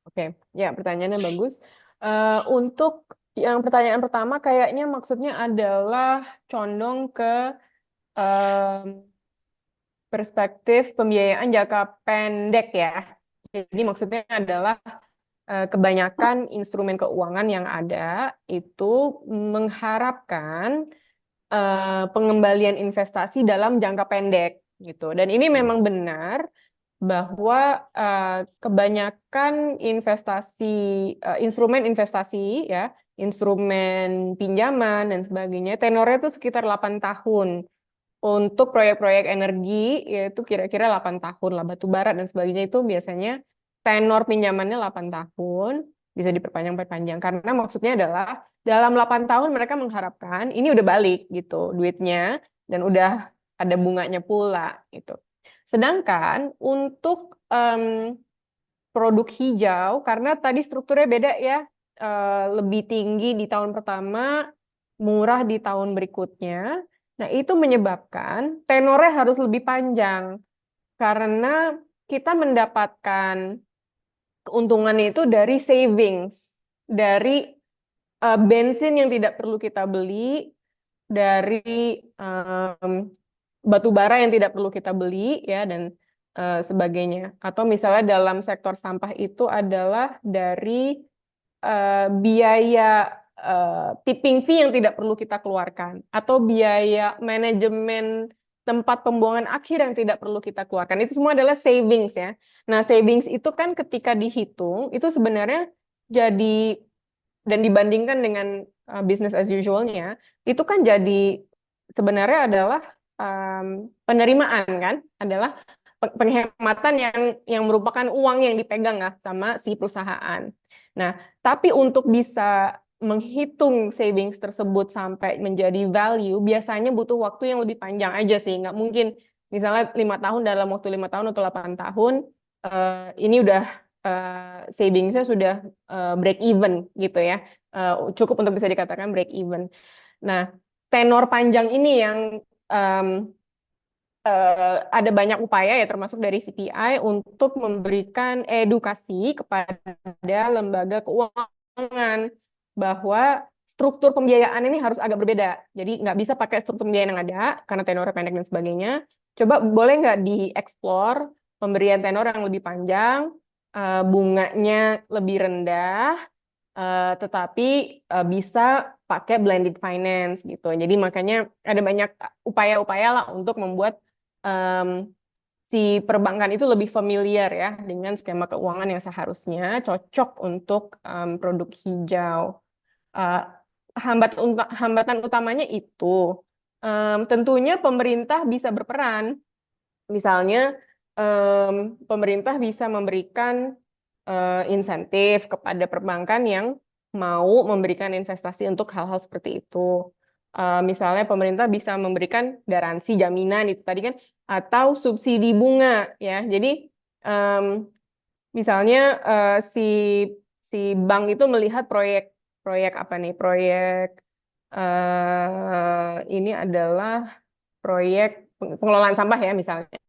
oke, ya pertanyaannya bagus. Untuk yang pertanyaan pertama, kayaknya maksudnya adalah condong ke em, perspektif pembiayaan jangka pendek ya. Jadi maksudnya adalah kebanyakan instrumen keuangan yang ada itu mengharapkan pengembalian investasi dalam jangka pendek gitu. Dan ini memang benar. bahwa kebanyakan instrumen investasi ya, instrumen pinjaman dan sebagainya, tenornya itu sekitar 8 tahun. Untuk proyek-proyek energi, yaitu kira-kira 8 tahun lah. Batu bara dan sebagainya itu biasanya tenor pinjamannya 8 tahun, bisa diperpanjang-perpanjang. Karena maksudnya adalah dalam 8 tahun mereka mengharapkan ini udah balik gitu duitnya, dan udah ada bunganya pula gitu. Sedangkan untuk produk hijau, karena tadi strukturnya beda ya, lebih tinggi di tahun pertama, murah di tahun berikutnya. Nah, itu menyebabkan tenornya harus lebih panjang karena kita mendapatkan keuntungan itu dari savings, dari bensin yang tidak perlu kita beli, dari em, batu bara yang tidak perlu kita beli ya, dan sebagainya. Atau misalnya dalam sektor sampah itu adalah dari biaya tipping fee yang tidak perlu kita keluarkan, atau biaya manajemen tempat pembuangan akhir yang tidak perlu kita keluarkan. Itu semua adalah savings ya. Nah, savings itu kan ketika dihitung itu sebenarnya jadi, dan dibandingkan dengan business as usual-nya, itu kan jadi sebenarnya adalah penerimaan kan, adalah penghematan yang merupakan uang yang dipegang lah sama si perusahaan. Nah, tapi untuk bisa menghitung savings tersebut sampai menjadi value, biasanya butuh waktu yang lebih panjang aja sih. Nggak mungkin misalnya 5 tahun, dalam waktu 5 tahun atau 8 tahun, ini udah savingsnya sudah break even gitu ya. Cukup untuk bisa dikatakan break even. Nah, tenor panjang ini yang em, ada banyak upaya ya, termasuk dari CPI untuk memberikan edukasi kepada lembaga keuangan bahwa struktur pembiayaan ini harus agak berbeda. Jadi nggak bisa pakai struktur pembiayaan yang ada karena tenornya pendek dan sebagainya. Coba boleh nggak dieksplor pemberian tenor yang lebih panjang, bunganya lebih rendah, tetapi bisa pakai blended finance gitu. Jadi makanya ada banyak upaya-upaya lah untuk membuat em, si perbankan itu lebih familiar ya dengan skema keuangan yang seharusnya cocok untuk produk hijau. Eh, hambatan utamanya itu tentunya pemerintah bisa berperan. Misalnya pemerintah bisa memberikan insentif kepada perbankan yang mau memberikan investasi untuk hal-hal seperti itu. Misalnya pemerintah bisa memberikan garansi jaminan itu tadi kan, atau subsidi bunga ya. Jadi em, misalnya si si bank itu melihat proyek proyek apa nih? Proyek ini adalah proyek pengelolaan sampah ya misalnya.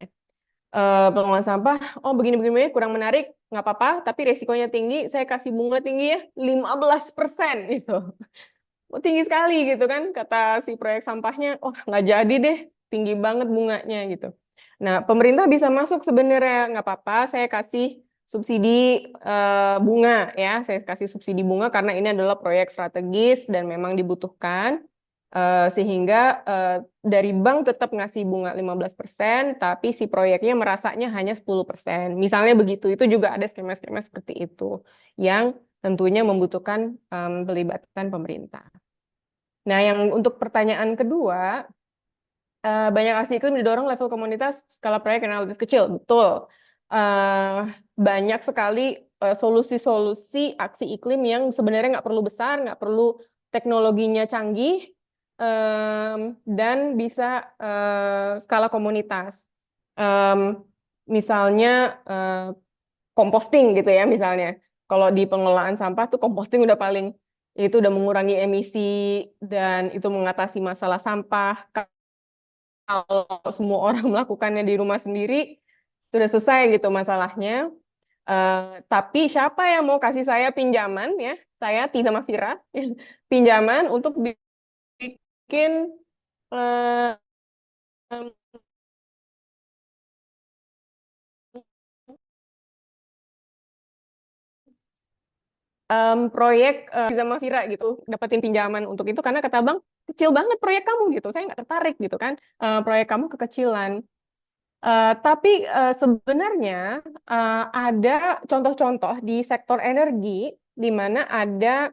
Pengelolaan sampah, oh begini-begini kurang menarik, nggak apa-apa, tapi resikonya tinggi, saya kasih bunga tinggi ya, 15% gitu. Oh, tinggi sekali gitu kan, kata si proyek sampahnya, oh nggak jadi deh, tinggi banget bunganya gitu. Nah, pemerintah bisa masuk sebenarnya, nggak apa-apa, saya kasih subsidi bunga ya, saya kasih subsidi bunga karena ini adalah proyek strategis dan memang dibutuhkan. Sehingga dari bank tetap ngasih bunga 15%, tapi si proyeknya merasanya hanya 10%. Misalnya begitu, itu juga ada skema-skema seperti itu yang tentunya membutuhkan pelibatan pemerintah. Nah, yang untuk pertanyaan kedua, banyak aksi iklim didorong level komunitas skala proyek yang lebih kecil. Betul. Eh, Banyak sekali solusi-solusi aksi iklim yang sebenarnya nggak perlu besar, nggak perlu teknologinya canggih, dan bisa skala komunitas. Em, Misalnya composting gitu ya, misalnya. Kalau di pengelolaan sampah tuh composting udah paling, itu udah mengurangi emisi dan itu mengatasi masalah sampah. Kalau semua orang melakukannya di rumah sendiri, sudah selesai gitu masalahnya. Tapi siapa yang mau kasih saya pinjaman ya? Saya Tina Mafira, pinjaman untuk bikin eh, proyek sama Vira gitu, dapetin pinjaman untuk itu karena kata bang kecil banget proyek kamu gitu, saya nggak tertarik gitu kan, proyek kamu kekecilan. Tapi sebenarnya ada contoh-contoh di sektor energi di mana ada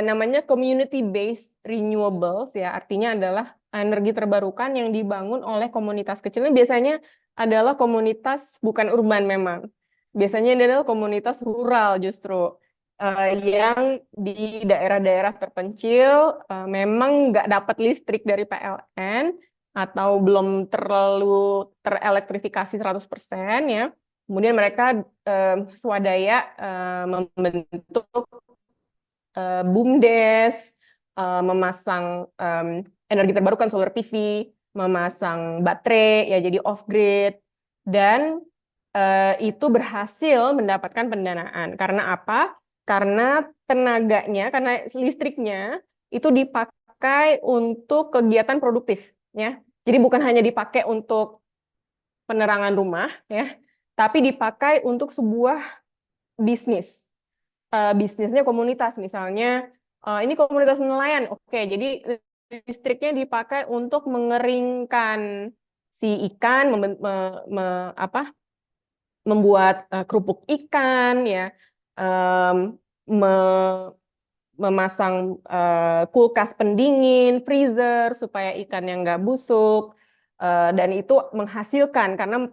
namanya community-based renewables ya, artinya adalah energi terbarukan yang dibangun oleh komunitas kecil. Ini biasanya adalah komunitas bukan urban memang. Biasanya ini adalah komunitas rural justru yang di daerah-daerah terpencil memang nggak dapat listrik dari PLN atau belum terlalu terelektrifikasi 100% ya. Kemudian mereka swadaya membentuk BUMDes, memasang energi terbarukan solar PV, memasang baterai ya jadi off grid dan itu berhasil mendapatkan pendanaan. Karena apa? Karena tenaganya, karena listriknya itu dipakai untuk kegiatan produktif ya. Jadi bukan hanya dipakai untuk penerangan rumah ya, tapi dipakai untuk sebuah bisnis. Bisnisnya komunitas misalnya ini komunitas nelayan oke jadi listriknya dipakai untuk mengeringkan si ikan membuat kerupuk ikan ya em, me- memasang kulkas pendingin freezer supaya ikannya nggak busuk. Dan itu menghasilkan karena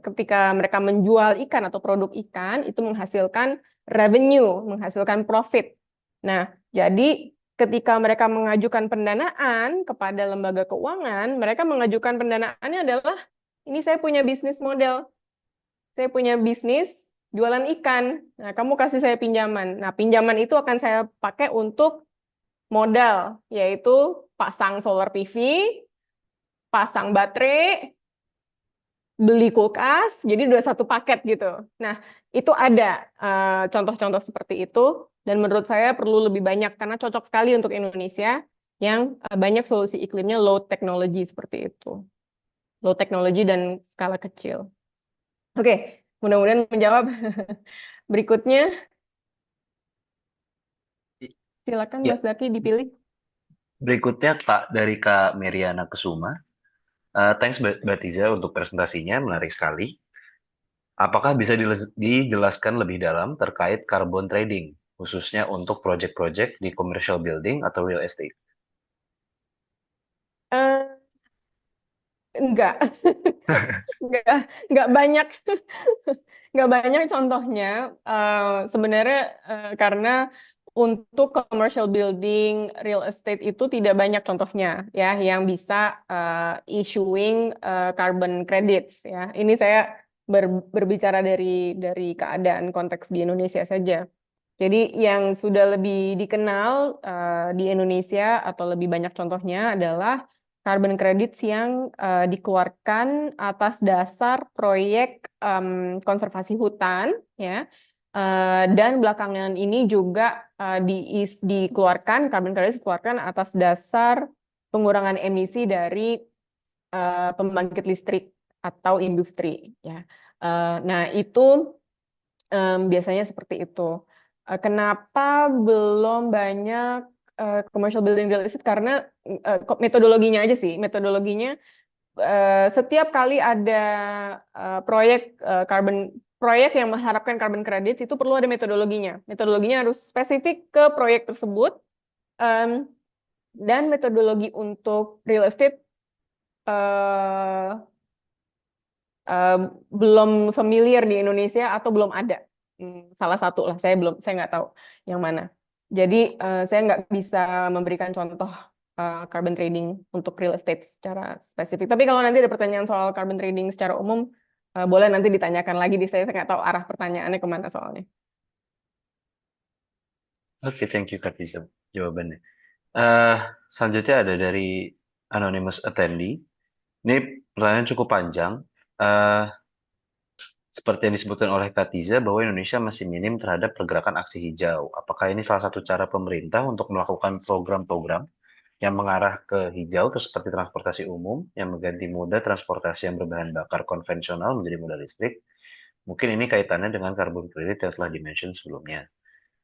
ketika mereka menjual ikan atau produk ikan itu menghasilkan revenue, menghasilkan profit. Nah, jadi ketika mereka mengajukan pendanaan kepada lembaga keuangan, mereka mengajukan pendanaannya adalah ini saya punya bisnis model, saya punya bisnis jualan ikan. Nah, kamu kasih saya pinjaman. Nah, pinjaman itu akan saya pakai untuk modal, yaitu pasang solar PV, pasang baterai, beli kulkas, jadi udah satu paket gitu. Nah, itu ada contoh-contoh seperti itu, dan menurut saya perlu lebih banyak karena cocok sekali untuk Indonesia yang banyak solusi iklimnya low technology seperti itu. Low technology dan skala kecil. Oke, mudah-mudahan menjawab. Berikutnya, silakan Ya, Mas Zaki dipilih. berikutnya Kak dari Kak Meriana Kesuma. Thanks Mbak Tiza untuk presentasinya, menarik sekali. Apakah bisa dijelaskan lebih dalam terkait carbon trading, khususnya untuk project-project di commercial building atau real estate? Eh, enggak, enggak, enggak banyak, enggak banyak contohnya. Sebenarnya karena untuk commercial building, real estate itu tidak banyak contohnya ya yang bisa issuing carbon credits ya. Ini saya berbicara dari keadaan konteks di Indonesia saja. Jadi yang sudah lebih dikenal di Indonesia atau lebih banyak contohnya adalah carbon credits yang dikeluarkan atas dasar proyek konservasi hutan, ya. Dan belakangan ini juga dikeluarkan carbon credits dikeluarkan atas dasar pengurangan emisi dari pembangkit listrik atau industri, ya. Nah itu biasanya seperti itu. Kenapa belum banyak commercial building real estate? Karena metodologinya aja sih. Metodologinya setiap kali ada proyek proyek yang mengharapkan carbon credits itu perlu ada metodologinya. Metodologinya harus spesifik ke proyek tersebut. Em, dan metodologi untuk real estate eh, eh, belum familiar di Indonesia atau belum ada. Salah satu lah, saya nggak tahu yang mana. Jadi saya nggak bisa memberikan contoh carbon trading untuk real estate secara spesifik. Tapi kalau nanti ada pertanyaan soal carbon trading secara umum, boleh nanti ditanyakan lagi di saya nggak tahu arah pertanyaannya kemana soalnya. Oke, thank you Kak Tiza jawabannya. Eh, Selanjutnya ada dari anonymous attendee. Ini pertanyaan cukup panjang. Eh, Seperti yang disebutkan oleh Kak Tiza bahwa Indonesia masih minim terhadap pergerakan aksi hijau. Apakah ini salah satu cara pemerintah untuk melakukan program-program yang mengarah ke hijau, terus seperti transportasi umum yang mengganti moda transportasi yang berbahan bakar konvensional menjadi moda listrik? Mungkin ini kaitannya dengan carbon credit yang telah dimention sebelumnya.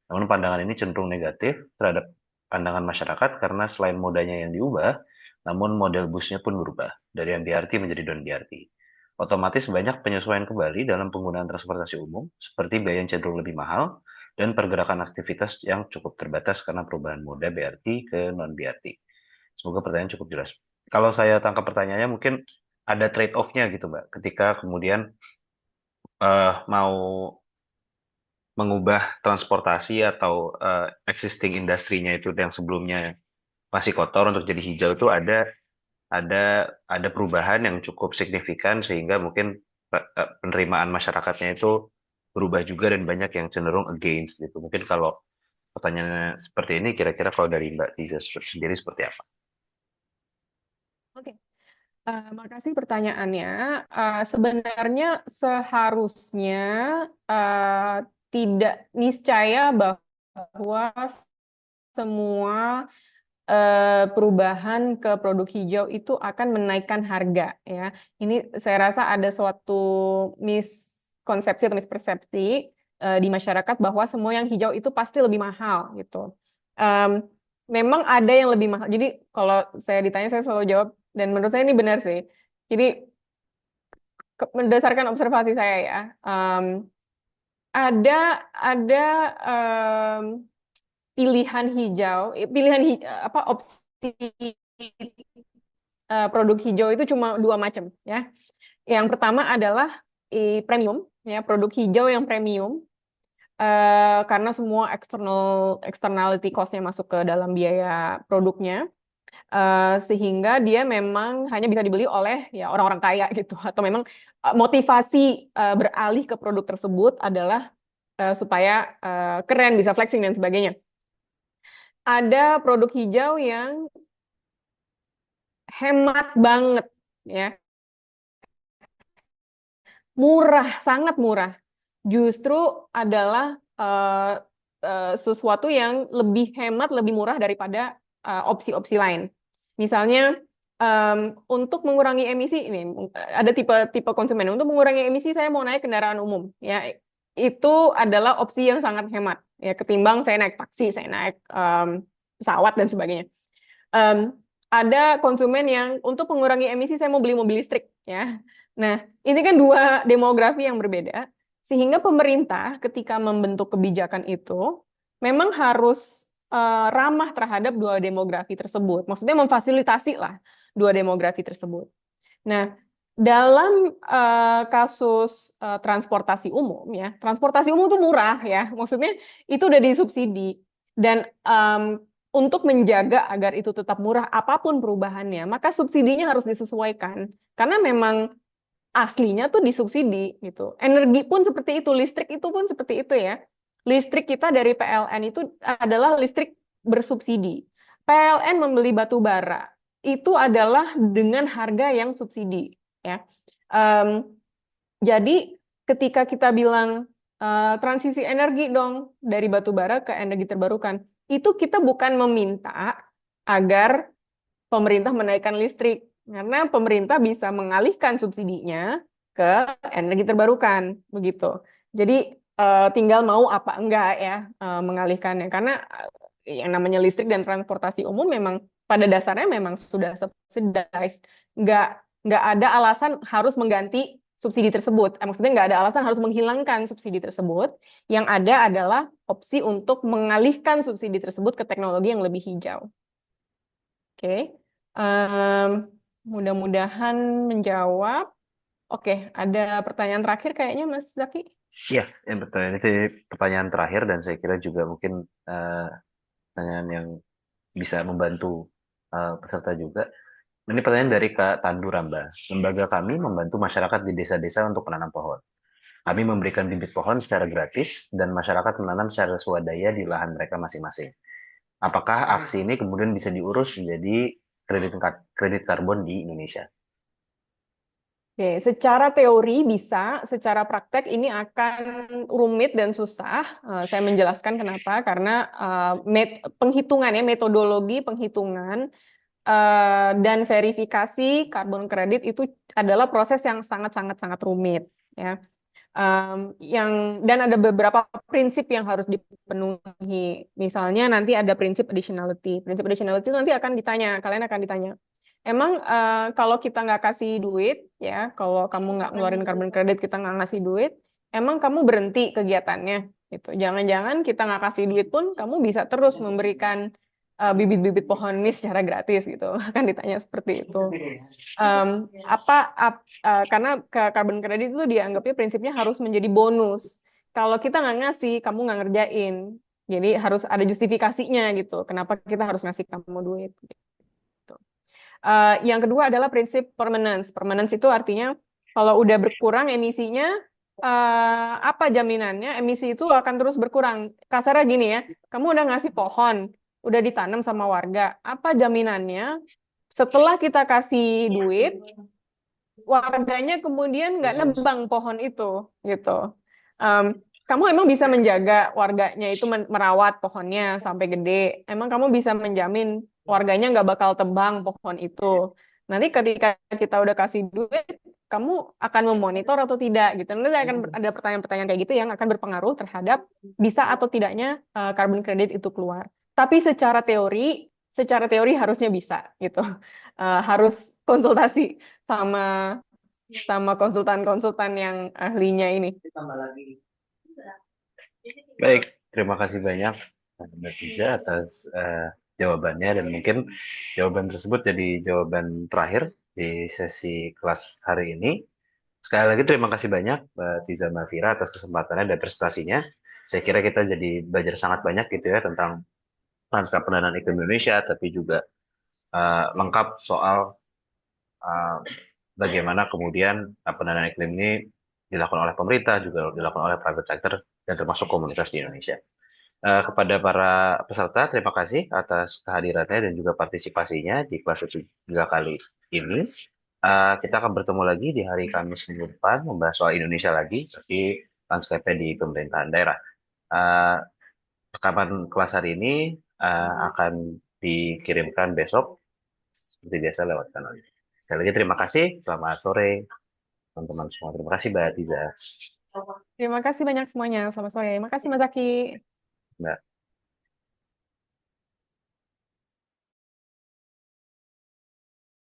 Namun pandangan ini cenderung negatif terhadap pandangan masyarakat karena selain modanya yang diubah, namun model busnya pun berubah dari MBRT menjadi non-BRT. Otomatis banyak penyesuaian kembali dalam penggunaan transportasi umum, seperti biaya yang cenderung lebih mahal dan pergerakan aktivitas yang cukup terbatas karena perubahan moda BRT ke non-BRT. Semoga pertanyaan cukup jelas. Kalau saya tangkap pertanyaannya, mungkin ada trade-off-nya gitu, Mbak. Ketika kemudian mau mengubah transportasi atau existing industrinya itu yang sebelumnya masih kotor untuk jadi hijau itu ada ada perubahan yang cukup signifikan sehingga mungkin penerimaan masyarakatnya itu berubah juga dan banyak yang cenderung against gitu. Mungkin kalau pertanyaannya seperti ini, kira-kira kalau dari Mbak Tiza sendiri seperti apa? Oke. Makasih pertanyaannya. Sebenarnya seharusnya eh, tidak niscaya bahwa semua perubahan ke produk hijau itu akan menaikkan harga ya. Ini saya rasa ada suatu miskonsepsi atau mispersepsi di masyarakat bahwa semua yang hijau itu pasti lebih mahal gitu. Em, Memang ada yang lebih mahal. Jadi kalau saya ditanya saya selalu jawab dan menurut saya ini benar sih. Jadi berdasarkan observasi saya ya, ada ada em, pilihan hijau, apa opsi produk hijau itu cuma dua macam ya. Yang pertama adalah premium ya, produk hijau yang premium karena semua externality cost-nya masuk ke dalam biaya produknya. Sehingga dia memang hanya bisa dibeli oleh ya orang-orang kaya gitu atau memang motivasi beralih ke produk tersebut adalah supaya keren bisa flexing dan sebagainya. Ada produk hijau yang hemat banget ya, murah, sangat murah. Justru adalah sesuatu yang lebih hemat, lebih murah daripada opsi-opsi lain. Misalnya untuk mengurangi emisi ini ada tipe konsumen. Untuk mengurangi emisi saya mau naik kendaraan umum ya. Itu adalah opsi yang sangat hemat ya ketimbang saya naik taksi, saya naik pesawat dan sebagainya. Em, ada konsumen yang untuk mengurangi emisi saya mau beli mobil listrik ya. Nah, ini kan dua demografi yang berbeda sehingga pemerintah ketika membentuk kebijakan itu memang harus ramah terhadap dua demografi tersebut. Maksudnya memfasilitasi lah dua demografi tersebut. Nah, dalam kasus transportasi umum ya, transportasi umum itu murah ya, maksudnya itu udah disubsidi dan untuk menjaga agar itu tetap murah apapun perubahannya, maka subsidinya harus disesuaikan karena memang aslinya tuh disubsidi gitu. Energi pun seperti itu, listrik itu pun seperti itu ya. Listrik kita dari PLN itu adalah listrik bersubsidi. PLN membeli batu bara itu adalah dengan harga yang subsidi ya. Em, jadi ketika kita bilang transisi energi dong dari batu bara ke energi terbarukan, itu kita bukan meminta agar pemerintah menaikkan listrik karena pemerintah bisa mengalihkan subsidinya ke energi terbarukan begitu. Jadi tinggal mau apa enggak ya mengalihkannya karena yang namanya listrik dan transportasi umum memang pada dasarnya memang sudah subsidized. Nggak nggak ada alasan harus mengganti subsidi tersebut. Maksudnya nggak ada alasan harus menghilangkan subsidi tersebut. Yang ada adalah opsi untuk mengalihkan subsidi tersebut ke teknologi yang lebih hijau. Oke, Em, mudah-mudahan menjawab. Oke, ada pertanyaan terakhir kayaknya Mas Zaki. Iya, yang pertanyaan itu pertanyaan terakhir dan saya kira juga mungkin eh, pertanyaan yang bisa membantu peserta juga. Ini pertanyaan dari Kak Tandu Ramba. Lembaga kami membantu masyarakat di desa-desa untuk menanam pohon. Kami memberikan bibit pohon secara gratis dan masyarakat menanam secara swadaya di lahan mereka masing-masing. Apakah aksi ini kemudian bisa diurus menjadi kredit karbon di Indonesia? Oke, secara teori bisa, secara praktek ini akan rumit dan susah. Saya menjelaskan kenapa, karena penghitungan ya, metodologi penghitungan dan verifikasi karbon kredit itu adalah proses yang sangat-sangat sangat rumit ya. Yang dan ada beberapa prinsip yang harus dipenuhi. Misalnya nanti ada prinsip additionality. Prinsip additionality itu nanti akan ditanya, kalian akan ditanya. emang kalau kita nggak kasih duit, ya, kalau kamu nggak ngeluarin carbon credit, kita nggak ngasih duit, emang kamu berhenti kegiatannya, gitu. Jangan-jangan kita nggak kasih duit pun, kamu bisa terus memberikan bibit-bibit pohon ini secara gratis, gitu. Akan ditanya seperti itu. Em, karena carbon credit itu dianggapnya prinsipnya harus menjadi bonus. Kalau kita nggak ngasih, kamu nggak ngerjain. Jadi harus ada justifikasinya gitu. Kenapa kita harus ngasih kamu duit? Gitu. Yang kedua adalah prinsip permanence. Permanence itu artinya kalau udah berkurang emisinya, apa jaminannya emisi itu akan terus berkurang. Kasarnya gini ya, kamu udah ngasih pohon, udah ditanam sama warga. Apa jaminannya setelah kita kasih duit, warganya kemudian nggak nebang pohon itu, gitu. Em, Kamu emang bisa menjaga warganya itu merawat pohonnya sampai gede. Emang kamu bisa menjamin warganya nggak bakal tebang pohon itu. Nanti ketika kita udah kasih duit, kamu akan memonitor atau tidak gitu. Nanti akan ada pertanyaan-pertanyaan kayak gitu yang akan berpengaruh terhadap bisa atau tidaknya carbon credit itu keluar. Tapi secara teori harusnya bisa gitu. Harus konsultasi sama sama konsultan-konsultan yang ahlinya ini. Baik, terima kasih banyak Mbak Tiza atas jawabannya dan mungkin jawaban tersebut jadi jawaban terakhir di sesi kelas hari ini. Sekali lagi terima kasih banyak Mbak Tiza Mafira atas kesempatannya dan prestasinya. Saya kira kita jadi belajar sangat banyak gitu ya tentang lanskap pendanaan iklim Indonesia, tapi juga lengkap soal uh, bagaimana kemudian pendanaan iklim ini dilakukan oleh pemerintah, juga dilakukan oleh private sector, dan termasuk komunitas di Indonesia. Kepada para peserta, terima kasih atas kehadirannya dan juga partisipasinya di kelas 3 kali ini. Kita akan bertemu lagi di hari Kamis minggu depan, membahas soal Indonesia lagi, tapi landscape di pemerintahan daerah. Uh, Rekaman kelas hari ini akan dikirimkan besok, seperti biasa lewat kanal ini. Sekali lagi terima kasih, selamat sore teman-teman semua. Terima kasih Mbak Tiza. Terima kasih banyak semuanya. Selamat sore. Terima kasih Mas Zaki. Mbak.